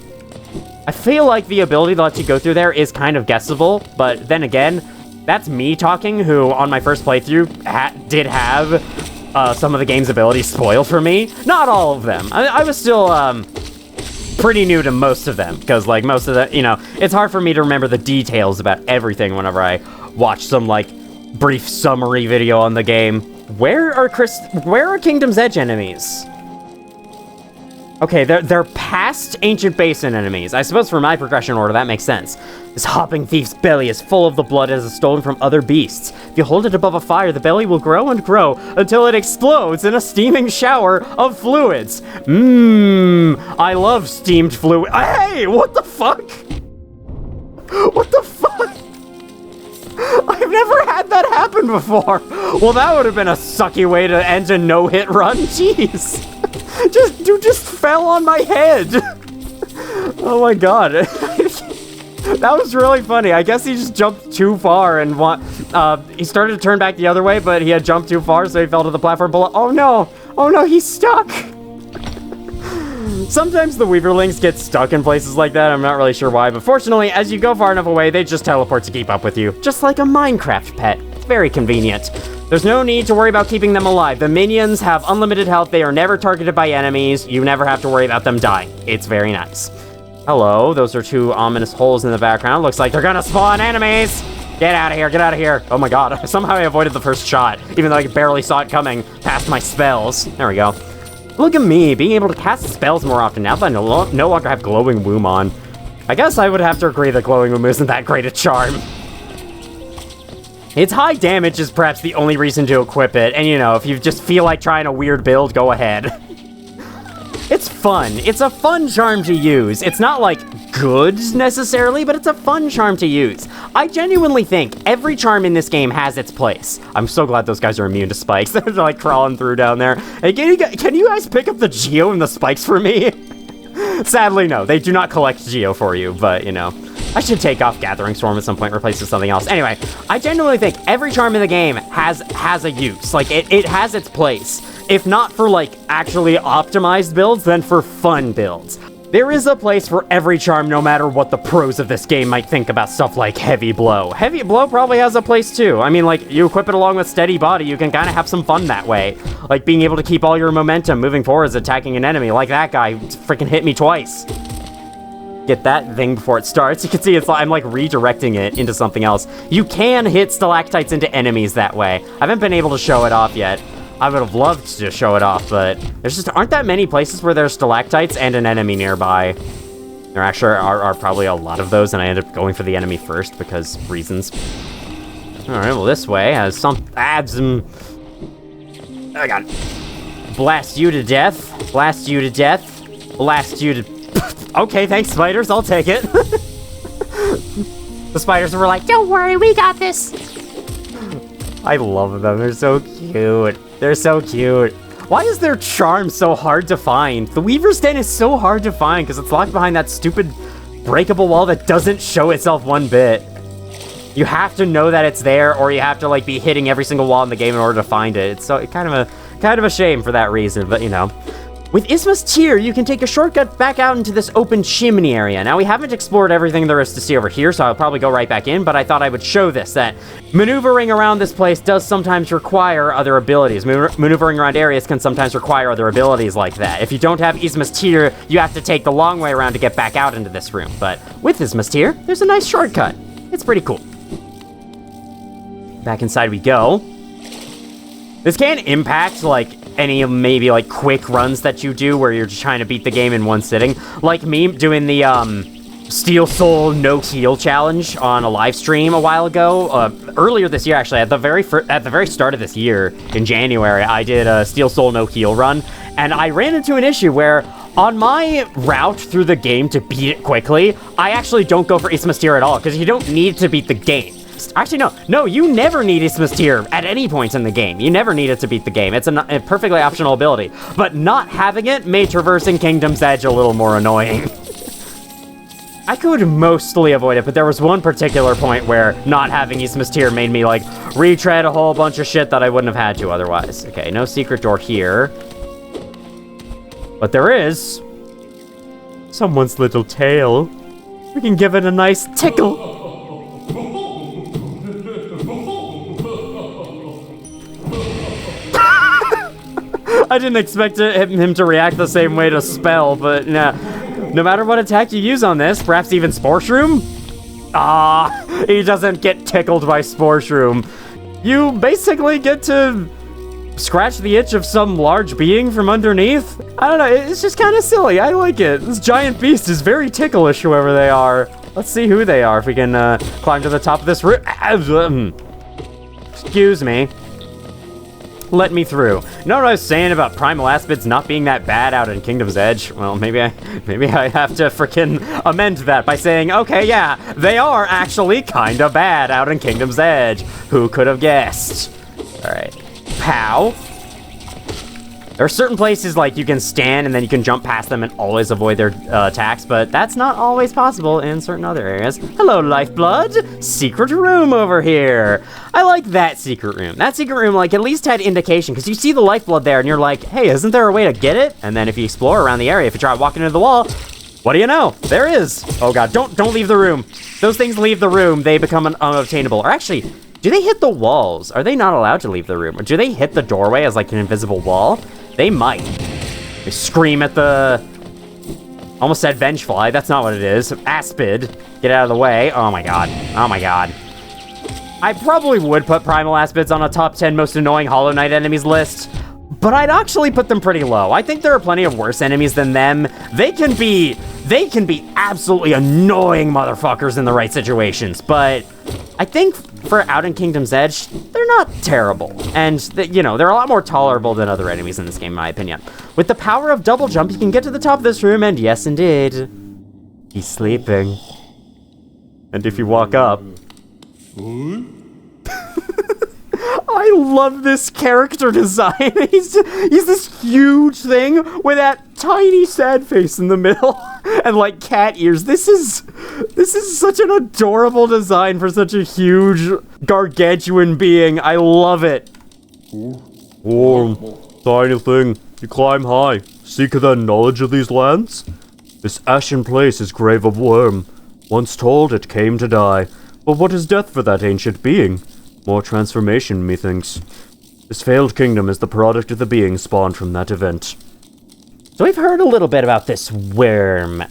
I feel like the ability that lets you go through there is kind of guessable, but then again, that's me talking, who on my first playthrough did have some of the game's abilities spoiled for me. Not all of them. I was still pretty new to most of them, because like most of the, it's hard for me to remember the details about everything whenever I watch some like brief summary video on the game. Where are Kingdom's Edge enemies? Okay, they're past Ancient Basin enemies. I suppose for my progression order, that makes sense. This hopping thief's belly is full of the blood it has stolen from other beasts. If you hold it above a fire, the belly will grow and grow until it explodes in a steaming shower of fluids. I love steamed fluid. Hey, what the fuck? What the fuck? I've never had that happen before. Well, that would have been a sucky way to end a no-hit run. Jeez. Dude just fell on my head. Oh my god. That was really funny. I guess he just jumped too far and he started to turn back the other way, but he had jumped too far, so he fell to the platform below. Oh no, he's stuck. Sometimes the Weaverlings get stuck in places like that. I'm not really sure why, but fortunately, as you go far enough away, they just teleport to keep up with you. Just like a Minecraft pet. It's very convenient. There's no need to worry about keeping them alive. The minions have unlimited health. They are never targeted by enemies. You never have to worry about them dying. It's very nice. Hello, those are two ominous holes in the background. Looks like they're gonna spawn enemies. Get out of here, get out of here. Oh my god, somehow I avoided the first shot, even though I barely saw it coming past my spells. There we go. Look at me, being able to cast spells more often now that I no longer have Glowing Womb on. I guess I would have to agree that Glowing Womb isn't that great a charm. Its high damage is perhaps the only reason to equip it, and if you just feel like trying a weird build, go ahead. It's fun. It's a fun charm to use. It's not, like, good, necessarily, but it's a fun charm to use. I genuinely think every charm in this game has its place. I'm so glad those guys are immune to spikes. They're, like, crawling through down there. Hey, can you guys pick up the Geo and the spikes for me? Sadly, no. They do not collect Geo for you, but, I should take off Gathering Storm at some point, replace it with something else. Anyway, I genuinely think every charm in the game has a use. Like, it has its place. If not for, like, actually optimized builds, then for fun builds. There is a place for every charm, no matter what the pros of this game might think about stuff like Heavy Blow. Heavy Blow probably has a place, too. I mean, like, you equip it along with Steady Body, you can kind of have some fun that way. Like, being able to keep all your momentum moving forwards, attacking an enemy, like that guy freaking hit me twice. Get that thing before it starts. You can see I'm like redirecting it into something else. You can hit stalactites into enemies that way. I haven't been able to show it off yet. I would have loved to show it off, but there's just aren't that many places where there's stalactites and an enemy nearby. There actually are probably a lot of those, and I end up going for the enemy first because reasons. All right, well this way has some I got it. Blast you to death. Blast you to death. Blast you to. Okay, thanks, spiders. I'll take it. The spiders were like, "Don't worry, we got this." I love them. They're so cute. They're so cute. Why is their charm so hard to find? The Weaver's Den is so hard to find because it's locked behind that stupid breakable wall that doesn't show itself one bit. You have to know that it's there, or you have to like be hitting every single wall in the game in order to find it. It's so kind of a shame for that reason, but With Isthmus Tier, you can take a shortcut back out into this open chimney area. Now, we haven't explored everything there is to see over here, so I'll probably go right back in, but I thought I would show this, that maneuvering around this place does sometimes require other abilities. Maneuvering around areas can sometimes require other abilities like that. If you don't have Isthmus Tier, you have to take the long way around to get back out into this room. But with Isthmus Tier, there's a nice shortcut. It's pretty cool. Back inside we go. This can impact, like, any maybe like quick runs that you do where you're just trying to beat the game in one sitting. Like me doing the Steel Soul no heal challenge on a live stream a while ago. Earlier this year, actually, at the very start of this year in January, I did a Steel Soul no heal run, and I ran into an issue where On my route through the game to beat it quickly, I actually don't go for Isthmus Tier at all, because you don't need to beat the game. Actually, no, you never need Isthmus Tier at any point in the game. You never need it to beat the game. It's a perfectly optional ability. But not having it made traversing Kingdom's Edge a little more annoying. I could mostly avoid it, but there was one particular point where not having Isthmus Tier made me, like, retread a whole bunch of shit that I wouldn't have had to otherwise. Okay, no secret door here. But there is someone's little tail. We can give it a nice tickle. I didn't expect him to react the same way to Spell, but nah. No matter what attack you use on this, perhaps even Spore Shroom? He doesn't get tickled by Spore Shroom. You basically get to scratch the itch of some large being from underneath. I don't know, it's just kind of silly. I like it. This giant beast is very ticklish, whoever they are. Let's see who they are if we can climb to the top of this roof. Excuse me. Let me through. You know what I was saying about Primal Aspids not being that bad out in Kingdom's Edge? Well, maybe I have to frickin' amend that by saying, okay, yeah, they are actually kinda bad out in Kingdom's Edge. Who could have guessed? Alright. Pow. There are certain places, like, you can stand and then you can jump past them and always avoid their attacks, but that's not always possible in certain other areas. Hello, Lifeblood! Secret room over here! I like that secret room. That secret room, like, at least had indication, because you see the Lifeblood there and you're like, hey, isn't there a way to get it? And then if you explore around the area, if you try walking into the wall, what do you know? There is! Oh god, don't leave the room. Those things leave the room, they become unobtainable. Or actually, do they hit the walls? Are they not allowed to leave the room? Or do they hit the doorway as, like, an invisible wall? They might. They scream at the... Almost said Vengefly. That's not what it is. Aspid. Get out of the way. Oh my god. Oh my god. I probably would put Primal Aspids on a top 10 most annoying Hollow Knight enemies list, but I'd actually put them pretty low. I think there are plenty of worse enemies than them. They can be absolutely annoying motherfuckers in the right situations, but I think for out in Kingdom's Edge, they're not terrible. And, you know, they're a lot more tolerable than other enemies in this game, in my opinion. With the power of double jump, you can get to the top of this room, and yes, indeed, he's sleeping. And if you walk up... I love this character design. He's this huge thing with that tiny sad face in the middle and like cat ears. This is such an adorable design for such a huge gargantuan being. I love it. Tiny thing, you climb high, seek the knowledge of these lands. This ashen place is grave of Wyrm. Once told, it came to die. But what is death for that ancient being? More transformation, methinks. This failed kingdom is the product of the being spawned from that event. So we've heard a little bit about this Wyrm.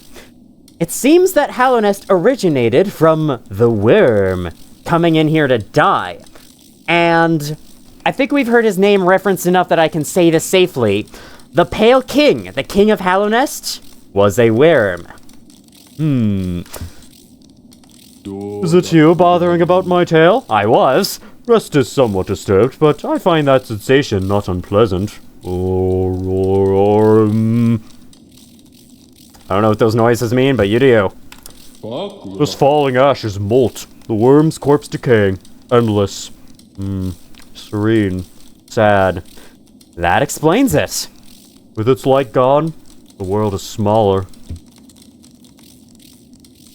It seems that Hallownest originated from the Wyrm, coming in here to die. And I think we've heard his name referenced enough that I can say this safely. The Pale King, the King of Hallownest, was a Wyrm. Is it you bothering about my tail? I was. Rest is somewhat disturbed, but I find that sensation not unpleasant. I don't know what those noises mean, but you do. This falling ash is molt. The Wyrm's corpse decaying. Endless. Serene. Sad. That explains it. With its light gone, the world is smaller.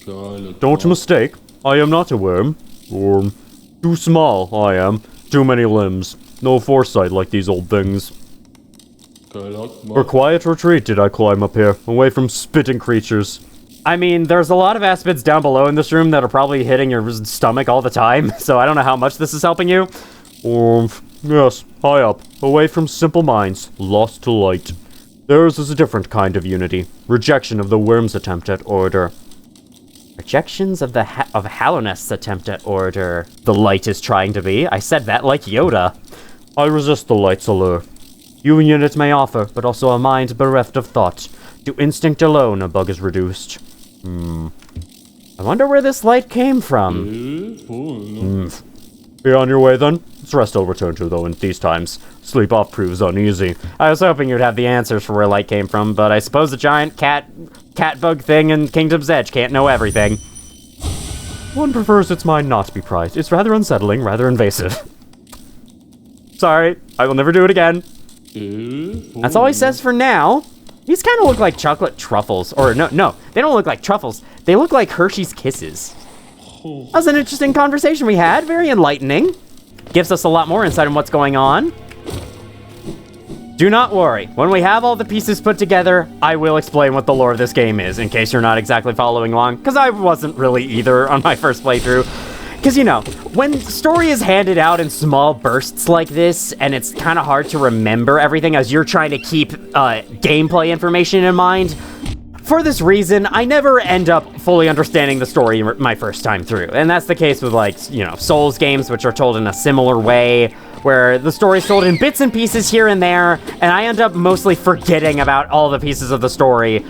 Don't mistake, I am not a Wyrm. Too small, I am. Too many limbs. No foresight like these old things. For quiet retreat did I climb up here, away from spitting creatures. I mean, there's a lot of aspids down below in this room that are probably hitting your stomach all the time, so I don't know how much this is helping you. Yes, high up, away from simple minds, lost to light. Theirs is a different kind of unity. Rejection of the Wyrm's attempt at order. Rejections of Hallownest's attempt at order. The light is trying to be. I said that like Yoda. I resist the light's allure. Union it may offer, but also a mind bereft of thought. To instinct alone, a bug is reduced. I wonder where this light came from. Be on your way then. It's rest I'll return to, though, in these times. Sleep off proves uneasy. I was hoping you'd have the answers for where light came from, but I suppose the giant cat bug thing in Kingdom's Edge can't know everything. One prefers its mind not to be prized. It's rather unsettling, rather invasive. Sorry, I will never do it again. That's all he says for now. These kind of look like chocolate truffles. Or no, they don't look like truffles. They look like Hershey's Kisses. That was an interesting conversation we had. Very enlightening. Gives us a lot more insight on what's going on. Do not worry. When we have all the pieces put together, I will explain what the lore of this game is, in case you're not exactly following along, because I wasn't really either on my first playthrough. Because, you know, when story is handed out in small bursts like this, and it's kind of hard to remember everything as you're trying to keep gameplay information in mind, for this reason, I never end up fully understanding the story my first time through. And that's the case with, like, you know, Souls games, which are told in a similar way, where the story's told in bits and pieces here and there, and I end up mostly forgetting about all the pieces of the story,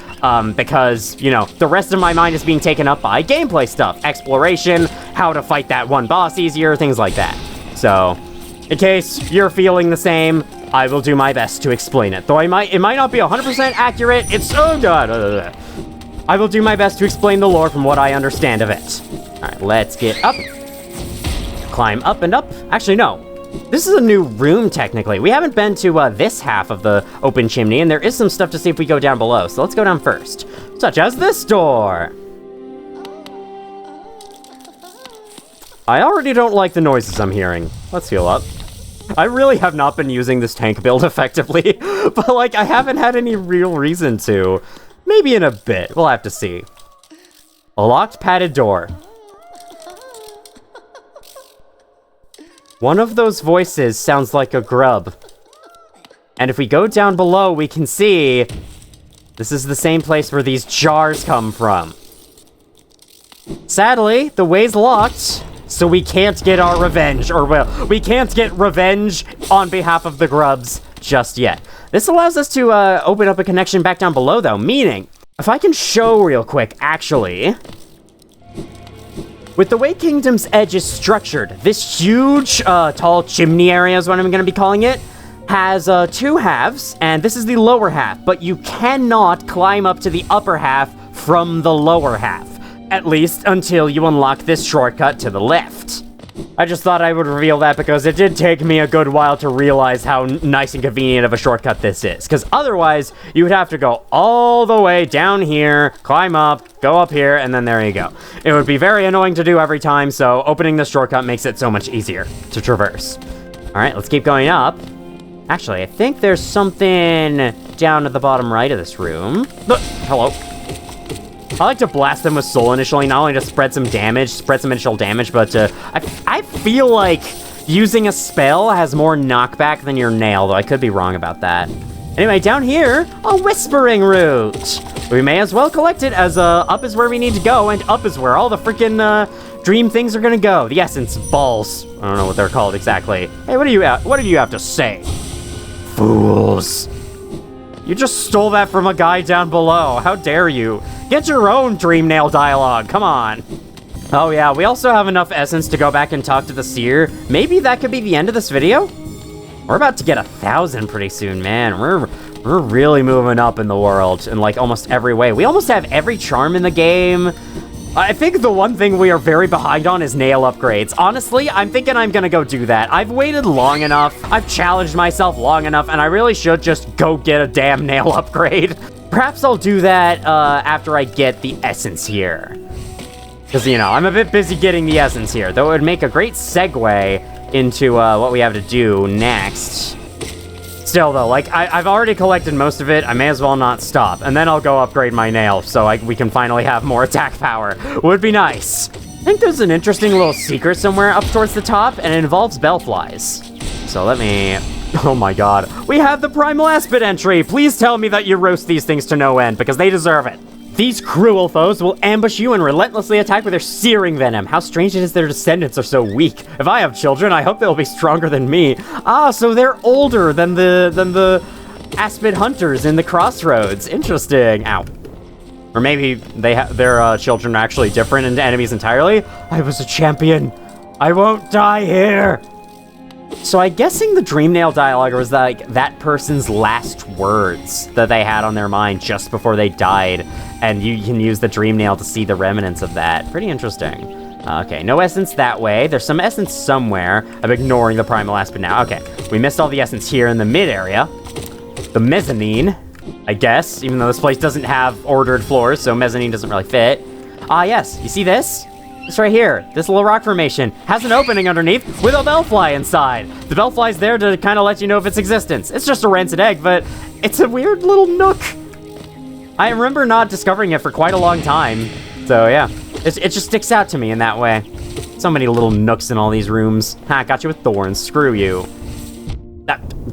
because, you know, the rest of my mind is being taken up by gameplay stuff, exploration, how to fight that one boss easier, things like that. So, in case you're feeling the same, I will do my best to explain it. Though it might not be 100% accurate, I will do my best to explain the lore from what I understand of it. Alright, let's get up. Climb up and up. Actually, no. This is a new room, technically. We haven't been to this half of the open chimney, and there is some stuff to see if we go down below. So let's go down first. Such as this door. I already don't like the noises I'm hearing. Let's heal up. I really have not been using this tank build effectively, but, like, I haven't had any real reason to. Maybe in a bit. We'll have to see. A locked padded door. One of those voices sounds like a grub. And if we go down below, we can see this is the same place where these jars come from. Sadly, the way's locked, so we can't get our revenge, or well, we can't get revenge on behalf of the grubs just yet. This allows us to open up a connection back down below, though, meaning, if I can show real quick, actually, with the way Kingdom's Edge is structured, this huge, tall chimney area is what I'm going to be calling it, has two halves, and this is the lower half, but you cannot climb up to the upper half from the lower half, at least until you unlock this shortcut to the left. I just thought I would reveal that because it did take me a good while to realize how nice and convenient of a shortcut this is, because otherwise, you would have to go all the way down here, climb up, go up here, and then there you go. It would be very annoying to do every time, so opening this shortcut makes it so much easier to traverse. Alright, let's keep going up. Actually, I think there's something down at the bottom right of this room. Hello. I like to blast them with soul initially, not only to spread some initial damage, but I feel like using a spell has more knockback than your nail, though I could be wrong about that. Anyway, down here, a whispering root. We may as well collect it, as up is where we need to go, and up is where all the freaking dream things are gonna go. The essence balls. I don't know what they're called exactly. Hey, what do you have to say? Fools. You just stole that from a guy down below. How dare you? Get your own dream nail dialogue. Come on. Oh yeah, we also have enough essence to go back and talk to the seer. Maybe that could be the end of this video? We're about to get 1,000 pretty soon, man. We're really moving up in the world in, like, almost every way. We almost have every charm in the game. I think the one thing we are very behind on is nail upgrades. Honestly, I'm thinking I'm gonna go do that. I've waited long enough, I've challenged myself long enough, and I really should just go get a damn nail upgrade. Perhaps I'll do that after I get the essence here. Because, you know, I'm a bit busy getting the essence here, though it would make a great segue into what we have to do next. Still, though, like, I've already collected most of it. I may as well not stop. And then I'll go upgrade my nail so we can finally have more attack power. Would be nice. I think there's an interesting little secret somewhere up towards the top, and it involves bellflies. So let me... Oh my god. We have the Primal Aspid entry! Please tell me that you roast these things to no end, because they deserve it. These cruel foes will ambush you and relentlessly attack with their searing venom. How strange it is their descendants are so weak. If I have children, I hope they'll be stronger than me. Ah, so they're older than the Aspid hunters in the Crossroads. Interesting. Ow. Or maybe their children are actually different and enemies entirely. I was a champion. I won't die here! So I'm guessing the dream nail dialogue was like that person's last words that they had on their mind just before they died, and you can use the dream nail to see the remnants of that. Pretty interesting. Okay, no essence that way. There's some essence somewhere. I'm ignoring the primal aspen now. Okay, we missed all the essence here in the mid area. The mezzanine, I guess, even though this place doesn't have ordered floors, so mezzanine doesn't really fit. Ah, yes, you see this? This right here, this little rock formation, has an opening underneath with a bellfly inside. The bellfly's there to kind of let you know of its existence. It's just a rancid egg, but it's a weird little nook. I remember not discovering it for quite a long time. So yeah, it just sticks out to me in that way. So many little nooks in all these rooms. Ha, got you with thorns, screw you.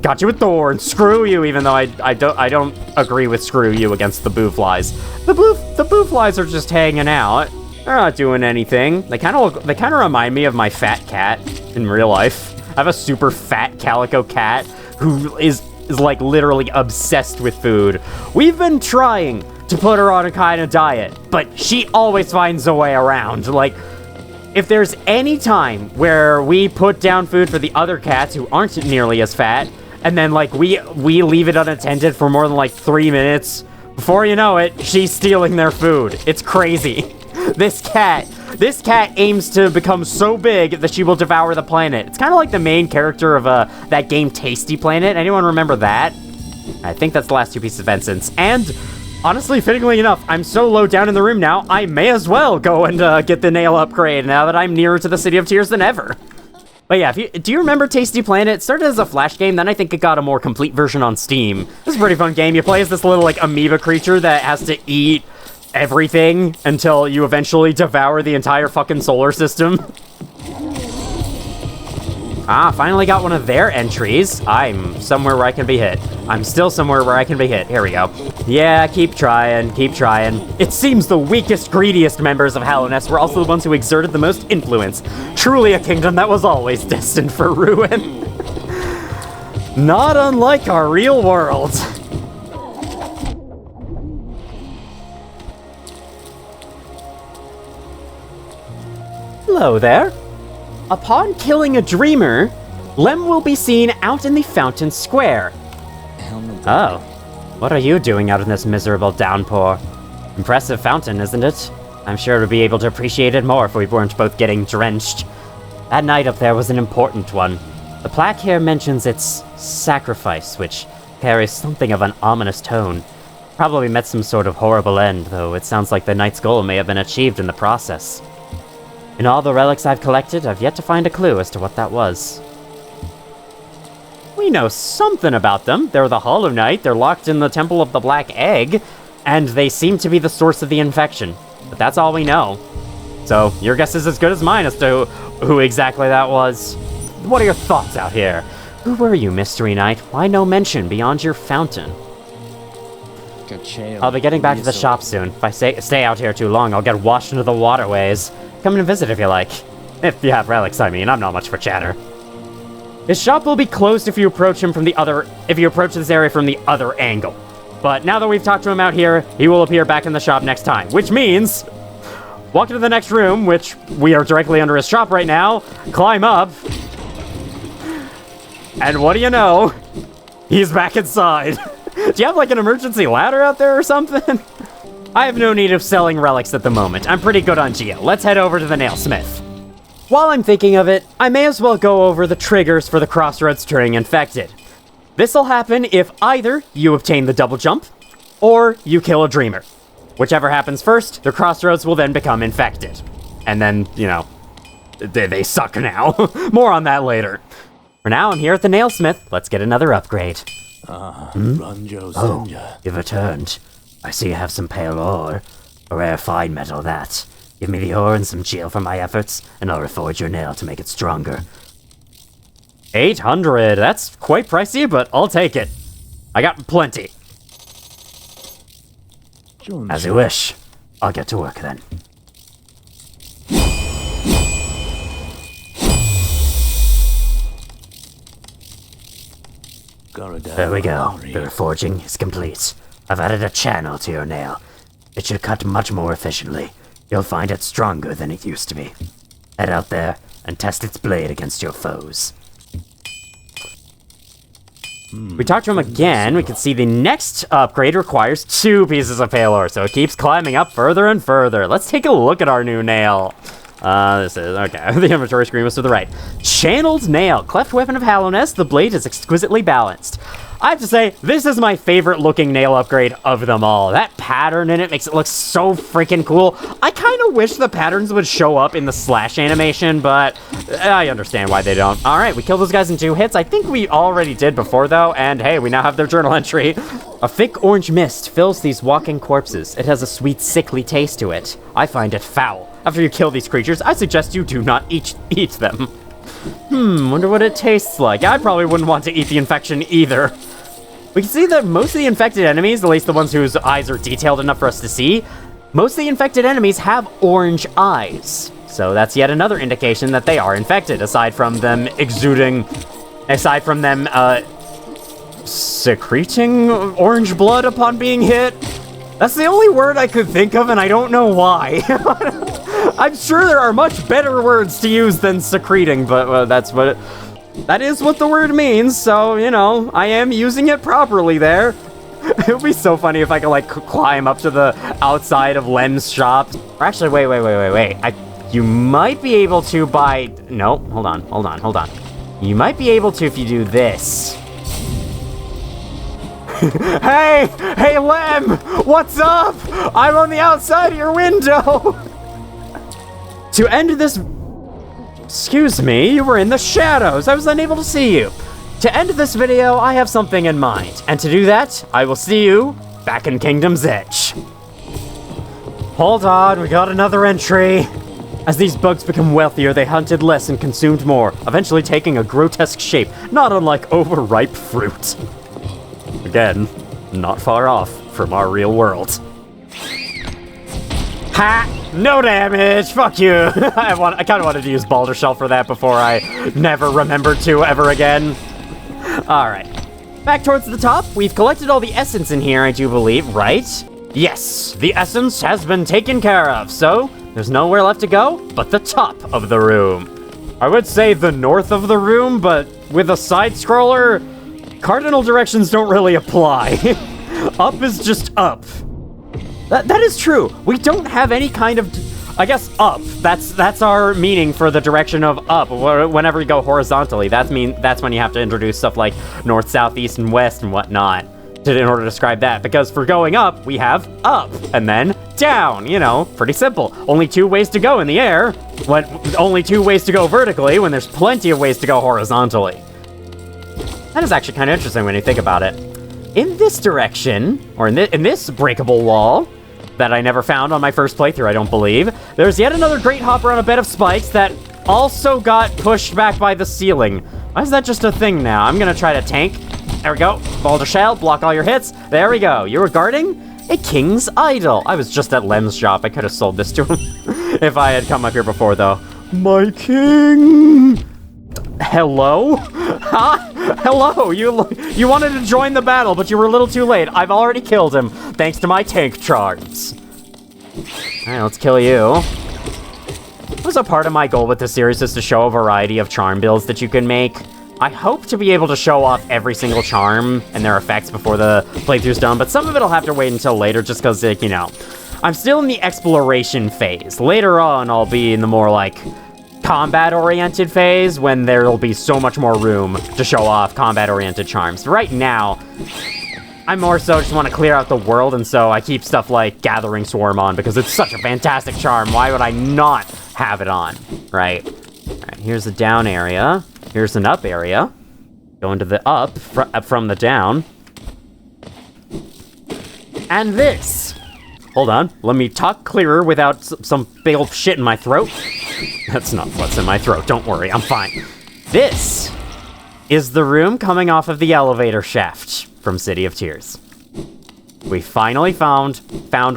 Got you with thorns, screw you, even though I don't agree with screw you against the boo flies. The boo flies are just hanging out. They're not doing anything. They kind of remind me of my fat cat in real life. I have a super fat calico cat who is like literally obsessed with food. We've been trying to put her on a kind of diet, but she always finds a way around. Like, if there's any time where we put down food for the other cats who aren't nearly as fat, and then like we leave it unattended for more than like 3 minutes, before you know it, she's stealing their food. It's crazy. This cat aims to become so big that she will devour the planet. It's kind of like the main character of that game Tasty Planet. Anyone remember that? I think that's the last 2 pieces of essence. And honestly, fittingly enough, I'm so low down in the room now, I may as well go and get the nail upgrade now that I'm nearer to the City of Tears than ever. But yeah, do you remember Tasty Planet? It started as a Flash game, then I think it got a more complete version on Steam. This is a pretty fun game. You play as this little like amoeba creature that has to eat everything until you eventually devour the entire fucking solar system. Ah, finally got one of their entries. I'm somewhere where I can be hit. I'm still somewhere where I can be hit. Here we go. Yeah, keep trying, keep trying. It seems the weakest, greediest members of Hallownest were also the ones who exerted the most influence. Truly a kingdom that was always destined for ruin. Not unlike our real world. Hello there. Upon killing a dreamer, Lem will be seen out in the fountain square. Oh, what are you doing out in this miserable downpour? Impressive fountain, isn't it? I'm sure we'd be able to appreciate it more if we weren't both getting drenched. That night up there was an important one. The plaque here mentions its sacrifice, which carries something of an ominous tone. Probably met some sort of horrible end, though it sounds like the knight's goal may have been achieved in the process. In all the relics I've collected, I've yet to find a clue as to what that was. We know something about them. They're the Hollow Knight, they're locked in the Temple of the Black Egg, and they seem to be the source of the infection. But that's all we know. So, your guess is as good as mine as to who exactly that was. What are your thoughts out here? Who were you, Mystery Knight? Why no mention beyond your fountain? I'll be getting back to the shop soon. If I stay out here too long, I'll get washed into the waterways. Come and visit if you like. If you have relics, I mean. I'm not much for chatter. His shop will be closed if you approach this area from the other angle. But now that we've talked to him out here, he will appear back in the shop next time. Which means, walk into the next room, which we are directly under his shop right now, climb up, and what do you know? He's back inside. Do you have like an emergency ladder out there or something? I have no need of selling relics at the moment. I'm pretty good on Geo. Let's head over to the nailsmith. While I'm thinking of it, I may as well go over the triggers for the crossroads turning infected. This'll happen if either you obtain the double jump, or you kill a dreamer. Whichever happens first, the crossroads will then become infected. And then, you know, they suck now. More on that later. For now, I'm here at the nailsmith. Let's get another upgrade. Oh, you've returned. I see you have some pale ore. A rare fine metal, that. Give me the ore and some gel for my efforts, and I'll reforge your nail to make it stronger. 800, that's quite pricey, but I'll take it. I got plenty. As you wish. I'll get to work then. There we go. The reforging is complete. I've added a channel to your nail. It should cut much more efficiently. You'll find it stronger than it used to be. Head out there, and test its blade against your foes. We talk to him again. We can see the next upgrade requires 2 pieces of pale ore, so it keeps climbing up further and further. Let's take a look at our new nail. This is, okay, the inventory screen was to the right. Channeled nail, cleft weapon of hollowness. The blade is exquisitely balanced. I have to say, this is my favorite looking nail upgrade of them all. That pattern in it makes it look so freaking cool. I kind of wish the patterns would show up in the slash animation, but I understand why they don't. All right, we killed those guys in 2 hits. I think we already did before, though, and hey, we now have their journal entry. A thick orange mist fills these walking corpses. It has a sweet, sickly taste to it. I find it foul. After you kill these creatures, I suggest you do not eat them. Wonder what it tastes like. I probably wouldn't want to eat the infection either. We can see that most of the infected enemies, at least the ones whose eyes are detailed enough for us to see, most of the infected enemies have orange eyes. So that's yet another indication that they are infected, aside from them secreting orange blood upon being hit. That's the only word I could think of, and I don't know why. I'm sure there are much better words to use than secreting, but that is what the word means, so, you know, I am using it properly there. It would be so funny if I could, like, climb up to the outside of Lem's shop. Or actually, wait. You might be able to by... No, hold on. You might be able to if you do this. Hey, Lem! What's up? I'm on the outside of your window! To end this... Excuse me, you were in the shadows. I was unable to see you. To end this video, I have something in mind. And to do that, I will see you back in Kingdom's Edge. Hold on, we got another entry. As these bugs become wealthier, they hunted less and consumed more, eventually taking a grotesque shape, not unlike overripe fruit. Again, not far off from our real world. Ha! No damage! Fuck you! I kind of wanted to use Baldur Shell for that before I never remembered to ever again. Alright. Back towards the top, we've collected all the essence in here, I do believe, right? Yes, the essence has been taken care of, so there's nowhere left to go but the top of the room. I would say the north of the room, but with a side scroller, cardinal directions don't really apply. Up is just up. That is true. We don't have any kind of, I guess, up. That's our meaning for the direction of up. Whenever you go horizontally, that's when you have to introduce stuff like north, south, east, and west and whatnot in order to describe that. Because for going up, we have up and then down. You know, pretty simple. Only 2 ways to go in the air. Only 2 ways to go vertically when there's plenty of ways to go horizontally. That is actually kind of interesting when you think about it. In this direction, or in this breakable wall, that I never found on my first playthrough, I don't believe, there's yet another Great Hopper on a bed of spikes that also got pushed back by the ceiling. Why is that just a thing now? I'm gonna try to tank. There we go. Baldur Shell, block all your hits. There we go. You were guarding a king's idol. I was just at Lem's shop. I could have sold this to him if I had come up here before, though. My king! Hello? Huh? Hello, you wanted to join the battle, but you were a little too late. I've already killed him, thanks to my tank charms. Alright, let's kill you. Also, part of my goal with this series is to show a variety of charm builds that you can make. I hope to be able to show off every single charm and their effects before the playthrough's done, but some of it'll have to wait until later just because, like, you know, I'm still in the exploration phase. Later on, I'll be in the more, like, combat-oriented phase when there'll be so much more room to show off combat-oriented charms. Right now, I more so just want to clear out the world, and so I keep stuff like Gathering Swarm on because it's such a fantastic charm. Why would I not have it on, right? All right, here's the down area. Here's an up area. Go into the up from the down. And this. Hold on, let me talk clearer without some big old shit in my throat. That's not what's in my throat, don't worry, I'm fine. This is the room coming off of the elevator shaft from City of Tears. We finally found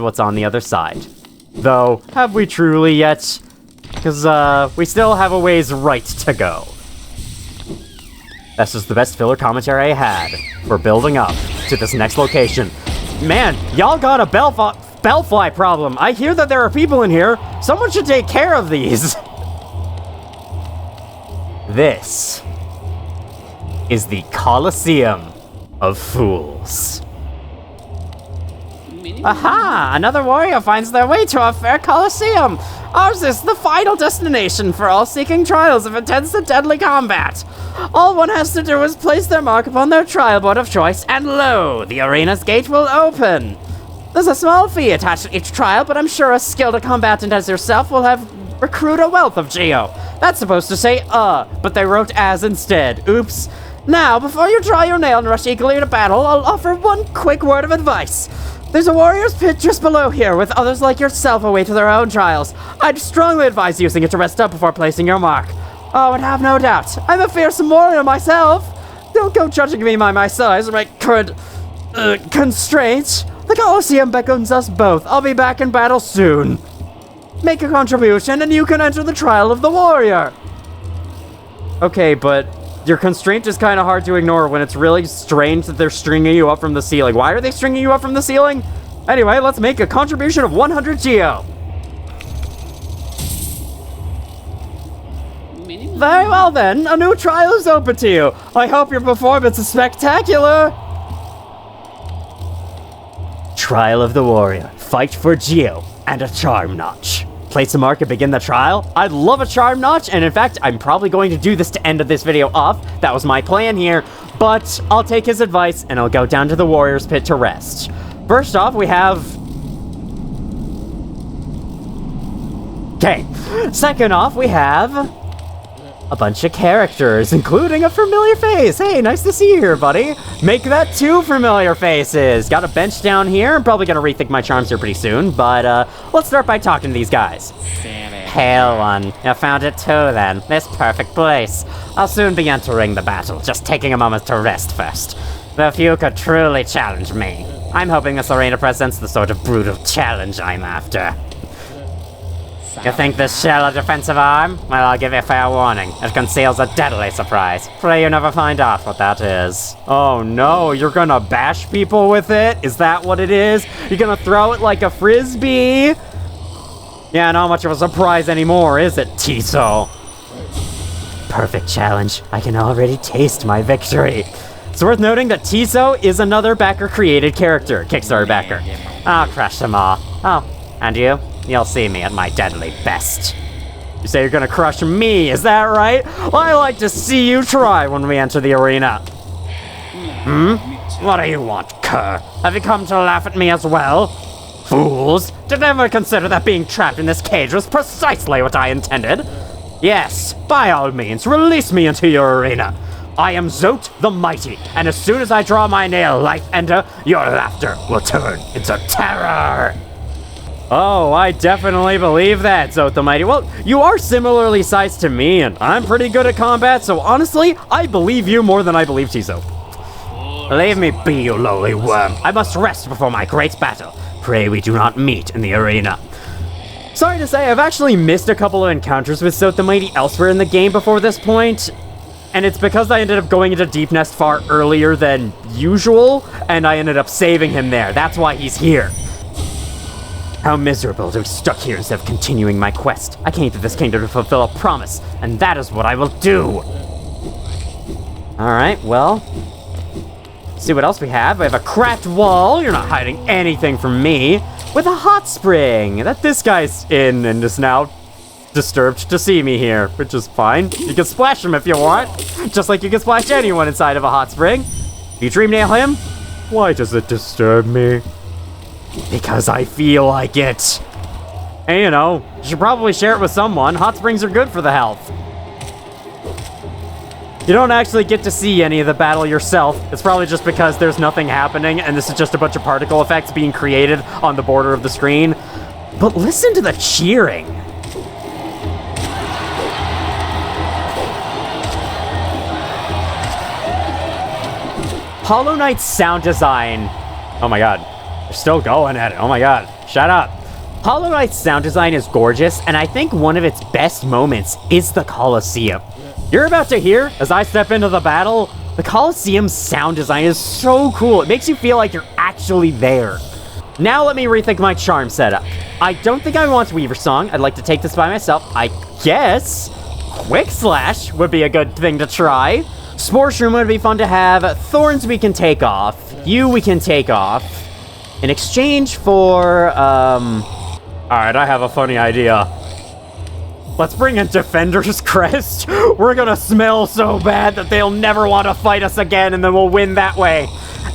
what's on the other side. Though, have we truly yet? Because, we still have a ways right to go. That's just the best filler commentary I had for building up to this next location. Man, y'all got a bellfly problem. I hear that there are people in here. Someone should take care of these. This is the Colosseum of Fools. Aha! Another warrior finds their way to our fair Colosseum! Ours is the final destination for all seeking trials of intense and deadly combat. All one has to do is place their mark upon their trial board of choice, and lo, the arena's gate will open. There's a small fee attached to each trial, but I'm sure a skilled combatant as yourself will have accrued a wealth of geo. That's supposed to say but they wrote as instead. Oops. Now, before you draw your nail and rush eagerly to battle, I'll offer one quick word of advice. There's a warrior's pit just below here, with others like yourself awaiting their own trials. I'd strongly advise using it to rest up before placing your mark. Oh, and have no doubt, I'm a fearsome warrior myself. Don't go judging me by my size or my current, constraints. The Colosseum beckons us both. I'll be back in battle soon. Make a contribution and you can enter the trial of the warrior. Okay, but your constraint is kind of hard to ignore when it's really strange that they're stringing you up from the ceiling. Why are they stringing you up from the ceiling? Anyway, let's make a contribution of 100 geo. Very well then, a new trial is open to you. I hope your performance is spectacular. Trial of the Warrior. Fight for geo and a charm notch. Place a mark and begin the trial. I'd love a charm notch, and in fact, I'm probably going to do this to end this video off. That was my plan here, but I'll take his advice and I'll go down to the warrior's pit to rest. First off, we have... Okay. Second off, we have a bunch of characters, including a familiar face. Hey, nice to see you here, buddy. Make that 2 familiar faces. Got a bench down here. I'm probably gonna rethink my charms here pretty soon, but let's start by talking to these guys. Hail one. You found it too then. This perfect place. I'll soon be entering the battle, just taking a moment to rest first. Though if you could truly challenge me, I'm hoping this arena presents the sort of brutal challenge I'm after. You think this shell a defensive arm? Well, I'll give you a fair warning. It conceals a deadly surprise. Pray you never find out what that is. Oh no, you're gonna bash people with it? Is that what it is? You're gonna throw it like a frisbee? Yeah, not much of a surprise anymore, is it, Tiso? Perfect challenge. I can already taste my victory. It's worth noting that Tiso is another backer-created character, Kickstarter backer. I'll crush them all. Oh, and you? You'll see me at my deadly best. You say you're gonna crush me, is that right? Well, I like to see you try when we enter the arena. What do you want, cur? Have you come to laugh at me as well? Fools! Did I ever consider that being trapped in this cage was precisely what I intended? Yes, by all means, release me into your arena. I am Zote the Mighty, and as soon as I draw my nail, life enter, your laughter will turn into terror. Oh, I definitely believe that, Zote the Mighty. Well, you are similarly sized to me, and I'm pretty good at combat, so honestly, I believe you more than I believe Tiso. Leave me be, you lowly worm. I must rest before my great battle. Pray we do not meet in the arena. Sorry to say, I've actually missed a couple of encounters with Zote the Mighty elsewhere in the game before this point, and it's because I ended up going into Deepnest far earlier than usual, and I ended up saving him there. That's why he's here. How miserable to be stuck here instead of continuing my quest. I came to this kingdom to fulfill a promise, and that is what I will do. Alright, well, see what else we have. We have a cracked wall. You're not hiding anything from me. With a hot spring that this guy's in and is now disturbed to see me here, which is fine. You can splash him if you want, just like you can splash anyone inside of a hot spring. You dream nail him? Why does it disturb me? Because I feel like it. And you know, you should probably share it with someone. Hot springs are good for the health. You don't actually get to see any of the battle yourself. It's probably just because there's nothing happening and this is just a bunch of particle effects being created on the border of the screen. But listen to the cheering. Hollow Knight's sound design. Oh my god. They're still going at it. Oh my god. Shut up. Hollow Knight's sound design is gorgeous, and I think one of its best moments is the Colosseum. You're about to hear, as I step into the battle, the Colosseum's sound design is so cool. It makes you feel like you're actually there. Now let me rethink my charm setup. I don't think I want Weaver Song. I'd like to take this by myself. I guess Quick Slash would be a good thing to try. Spore Shroom would be fun to have. Thorns we can take off. You we can take off. In exchange for, Alright, I have a funny idea. Let's bring in Defender's Crest. We're gonna smell so bad that they'll never want to fight us again, and then we'll win that way.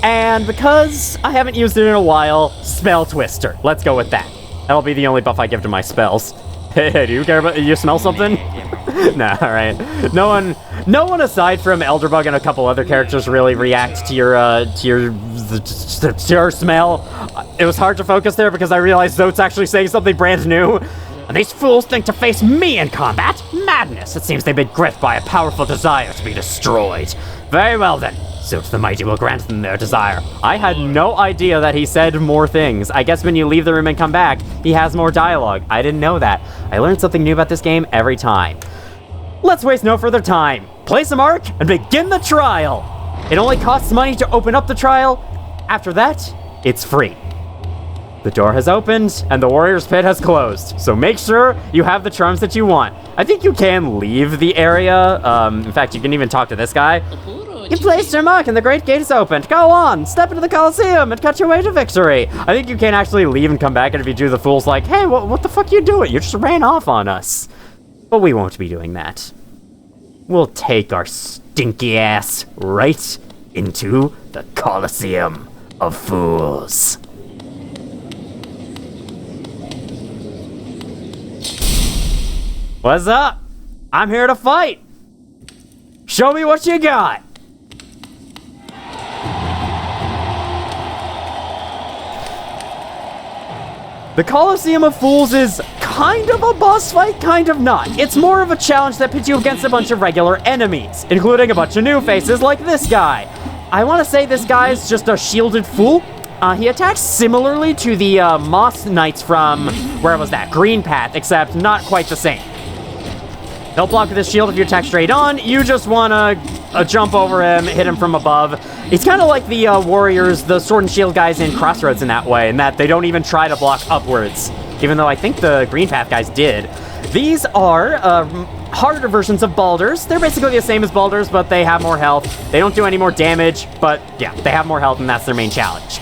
And because I haven't used it in a while, Spell Twister. Let's go with that. That'll be the only buff I give to my spells. Hey, do you care about, you smell something? Nah, alright. No one aside from Elderbug and a couple other characters really react to your smell. It was hard to focus there because I realized Zote's actually saying something brand new. And these fools think to face me in combat? Madness! It seems they've been gripped by a powerful desire to be destroyed. Very well then. Zote the Mighty will grant them their desire. I had no idea that he said more things. I guess when you leave the room and come back, he has more dialogue. I didn't know that. I learned something new about this game every time. Let's waste no further time. Place a mark and begin the trial. It only costs money to open up the trial. After that, it's free. The door has opened, and the warrior's pit has closed, so make sure you have the charms that you want. I think you can leave the area. In fact, you can even talk to this guy. You placed your mark, and the great gate is opened. Go on, step into the Colosseum, and cut your way to victory. I think you can actually leave and come back, and if you do, the fool's like, hey, what the fuck you doing? You just ran off on us. But we won't be doing that. We'll take our stinky ass right into the Colosseum of Fools. What's up? I'm here to fight. Show me what you got. The Colosseum of Fools is kind of a boss fight, kind of not. It's more of a challenge that pits you against a bunch of regular enemies, including a bunch of new faces like this guy. I want to say this guy is just a shielded fool. He attacks similarly to the Moss Knights from, where was that? Green Path, except not quite the same. He'll block with his shield if you attack straight on. You just want to jump over him, hit him from above. It's kind of like the warriors, the sword and shield guys in Crossroads in that way, in that they don't even try to block upwards, even though I think the Green Path guys did. These are harder versions of Baldurs. They're basically the same as Baldurs, but they have more health. They don't do any more damage, but yeah, they have more health, and that's their main challenge.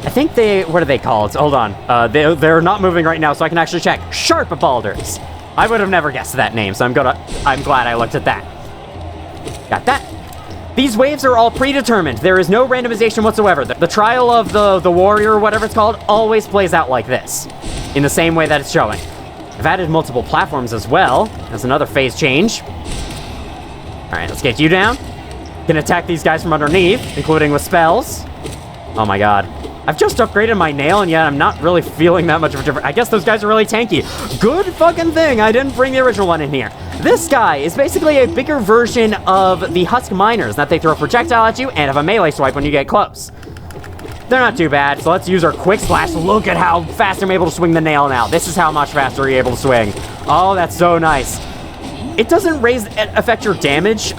I think what are they called? Hold on. They're not moving right now, so I can actually check. Sharp Baldurs. I would have never guessed that name, so I'm glad I looked at that. Got that. These waves are all predetermined. There is no randomization whatsoever. The trial of the warrior, or whatever it's called, always plays out like this, in the same way that it's showing. I've added multiple platforms as well. That's another phase change. All right, let's get you down. Can attack these guys from underneath, including with spells. Oh my god. I've just upgraded my nail, and yet I'm not really feeling that much of a difference. I guess those guys are really tanky. Good fucking thing I didn't bring the original one in here. This guy is basically a bigger version of the Husk Miners, that they throw a projectile at you and have a melee swipe when you get close. They're not too bad, so let's use our Quick Slash. Look at how fast I'm able to swing the nail now. This is how much faster you're able to swing. Oh, that's so nice. It doesn't affect your damage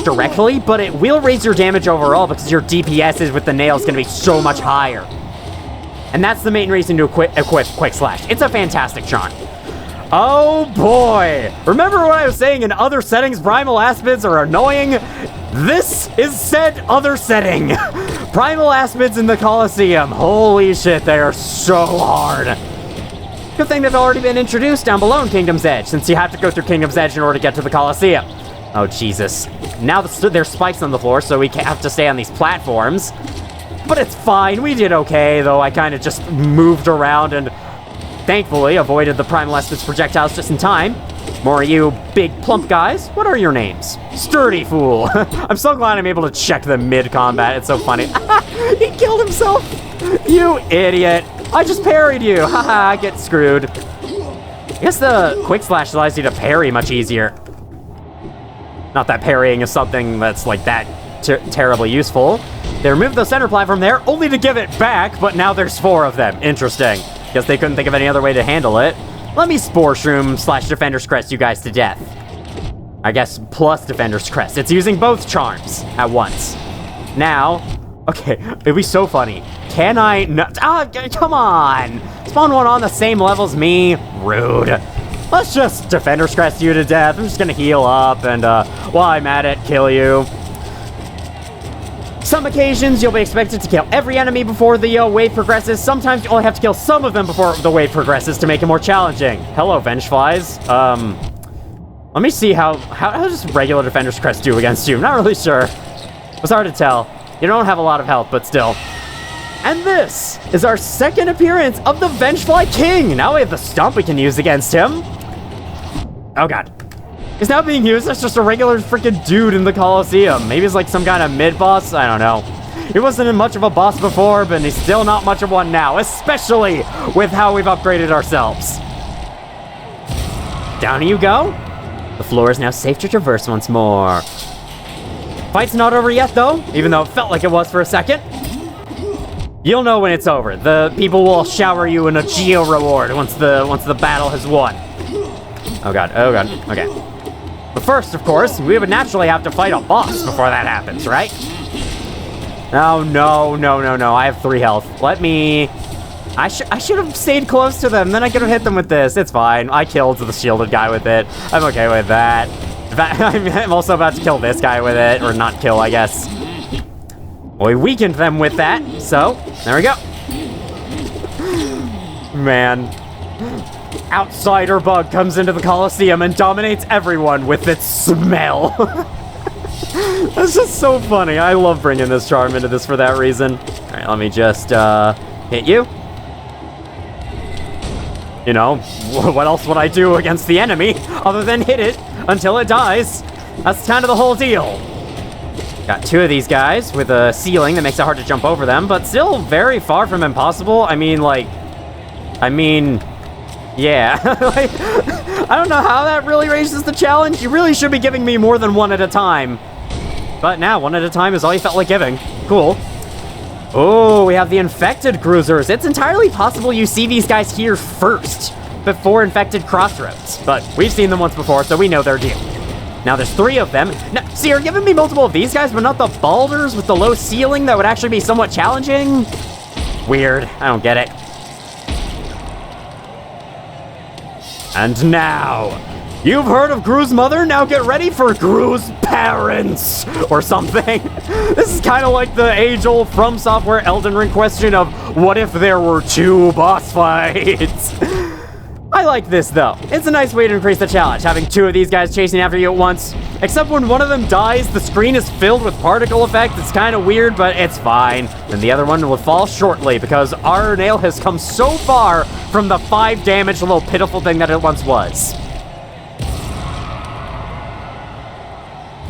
directly, but it will raise your damage overall because your DPS with the nail is going to be so much higher. And that's the main reason to equip Quick Slash. It's a fantastic charm. Oh boy! Remember what I was saying in other settings, Primal Aspids are annoying? This is said other setting. Primal Aspids in the Colosseum. Holy shit, they are so hard. Good thing they've already been introduced down below in Kingdom's Edge, since you have to go through Kingdom's Edge in order to get to the Colosseum. Oh, Jesus. Now there's spikes on the floor, so we have to stay on these platforms. But it's fine. We did okay, though I kind of just moved around and thankfully avoided the Primal Aspid's projectiles just in time. More of you big plump guys. What are your names? Sturdy Fool. I'm so glad I'm able to check them mid-combat. It's so funny. He killed himself. You idiot. I just parried you. Haha, get screwed. I guess the Quick Slash allows you to parry much easier. Not that parrying is something that's like that terribly useful. They removed the center platform there only to give it back, but now there's 4 of them. Interesting. Guess they couldn't think of any other way to handle it. Let me Spore Shroom / Defender's Crest you guys to death. I guess plus Defender's Crest. It's using both charms at once. Now, okay, it'd be so funny. Can I not? Ah, come on! Spawn one on the same level as me? Rude. let's just Defender's Crest you to death. I'm just gonna heal up and, while I'm at it, kill you. Some occasions, you'll be expected to kill every enemy before the wave progresses. Sometimes you only have to kill some of them before the wave progresses to make it more challenging. Hello, Vengeflies. Let me see how does regular Defender's Crest do against you? Not really sure. It's hard to tell. You don't have a lot of health, but still. And this is our second appearance of the Vengefly King. Now we have the stomp we can use against him. Oh god. He's now being used as just a regular freaking dude in the Colosseum. Maybe he's like some kind of mid-boss? I don't know. He wasn't much of a boss before, but he's still not much of one now, especially with how we've upgraded ourselves. Down you go. The floor is now safe to traverse once more. Fight's not over yet, though, even though it felt like it was for a second. You'll know when it's over. The people will shower you in a geo reward once the battle has won. Oh god, okay. But first, of course, we would naturally have to fight a boss before that happens, right? Oh, no. I have 3 health. I should have stayed close to them, then I could have hit them with this. It's fine. I killed the shielded guy with it. I'm okay with that. In fact, I'm also about to kill this guy with it. Or not kill, I guess. Well, we weakened them with that, so there we go. Man. Outsider bug comes into the Colosseum and dominates everyone with its smell. That's just so funny. I love bringing this charm into this for that reason. Alright, let me just, hit you. You know, what else would I do against the enemy other than hit it until it dies? That's kind of the whole deal. Got 2 of these guys with a ceiling that makes it hard to jump over them, but still very far from impossible. Yeah. I don't know how that really raises the challenge. You really should be giving me more than 1 at a time. But now, 1 at a time is all you felt like giving. Cool. Oh, we have the infected cruisers. It's entirely possible you see these guys here first, before infected crossroads. But we've seen them once before, so we know their deal. Now there's 3 of them. Now, see, you're giving me multiple of these guys, but not the balders with the low ceiling that would actually be somewhat challenging? Weird. I don't get it. And now, you've heard of Gru's mother, now get ready for Gru's parents, or something. This is kind of like the age-old From Software Elden Ring question of, what if there were 2 boss fights? I like this, though. It's a nice way to increase the challenge, having 2 of these guys chasing after you at once. Except when one of them dies, the screen is filled with particle effect. It's kind of weird, but it's fine. And the other one will fall shortly, because our nail has come so far from the 5 damage little pitiful thing that it once was.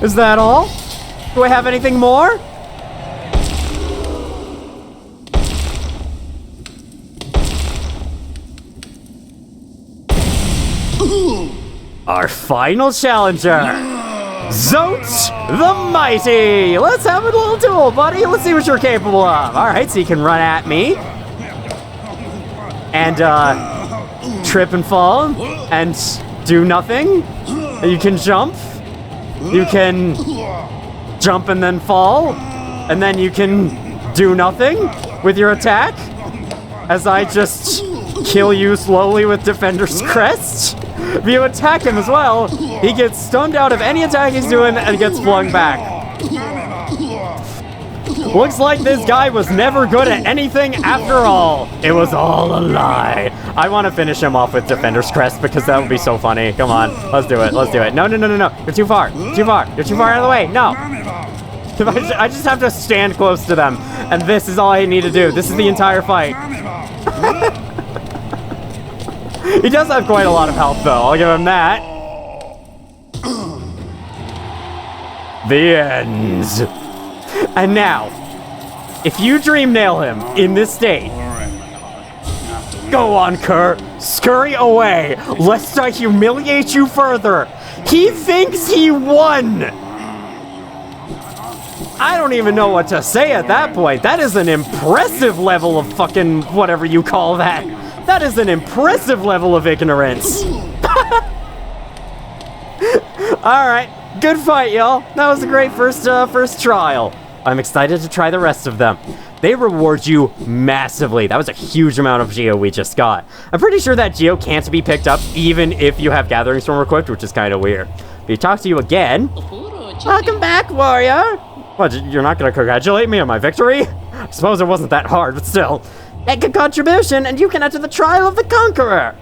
Is that all? Do I have anything more? Our final challenger, Zote the Mighty. Let's have a little duel, buddy. Let's see what you're capable of. All right, so you can run at me and trip and fall and do nothing. You can jump. You can jump and then fall, and then you can do nothing with your attack as I just kill you slowly with Defender's Crest. If you attack him as well, he gets stunned out of any attack he's doing and gets flung back. Looks like this guy was never good at anything after all. It was all a lie. I want to finish him off with Defender's Crest because that would be so funny. Come on, let's do it. Let's do it. No. You're too far. Too far. You're too far out of the way. No. I just have to stand close to them, and this is all I need to do. This is the entire fight. He does have quite a lot of health, though. I'll give him that. The end. And now, if you dream nail him in this state, go on, Kerr. Scurry away, lest I humiliate you further. He thinks he won. I don't even know what to say at that point. That is an impressive level of fucking whatever you call that. That is an impressive level of ignorance. Alright, good fight, y'all. That was a great first trial. I'm excited to try the rest of them. they reward you massively. That was a huge amount of geo we just got. I'm pretty sure that geo can't be picked up even if you have Gathering Storm equipped, which is kind of weird. If you talk to you again... Welcome back, warrior! What, you're not gonna congratulate me on my victory? I suppose it wasn't that hard, but still. Make a contribution and you can enter the Trial of the Conqueror!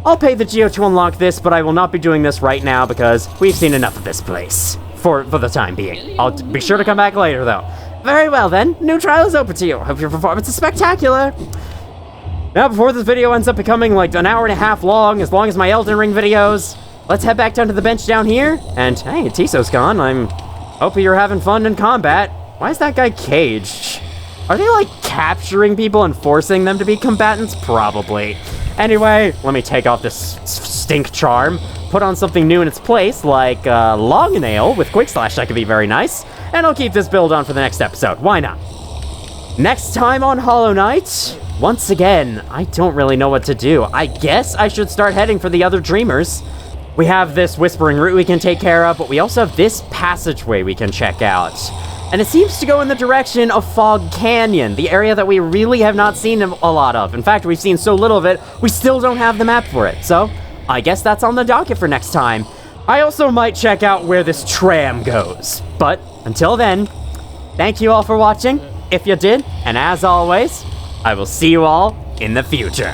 I'll pay the geo to unlock this, but I will not be doing this right now because we've seen enough of this place. For the time being. I'll be sure to come back later, though. Very well, then. New trial is open to you. Hope your performance is spectacular. Now, before this video ends up becoming like an hour and a half long as my Elden Ring videos, let's head back down to the bench down here. And, hey, Tiso's gone. I'm hoping you're having fun in combat. Why is that guy caged? Are they, like, capturing people and forcing them to be combatants? Probably. Anyway, let me take off this stink charm, put on something new in its place, like Long Nail with Quick Slash. That could be very nice, and I'll keep this build on for the next episode. Why not? Next time on Hollow Knight, once again, I don't really know what to do. I guess I should start heading for the other Dreamers. We have this Whispering Root we can take care of, but we also have this passageway we can check out. And it seems to go in the direction of Fog Canyon, the area that we really have not seen a lot of. In fact, we've seen so little of it, we still don't have the map for it. So, I guess that's on the docket for next time. I also might check out where this tram goes. But, until then, thank you all for watching, if you did, and as always, I will see you all in the future.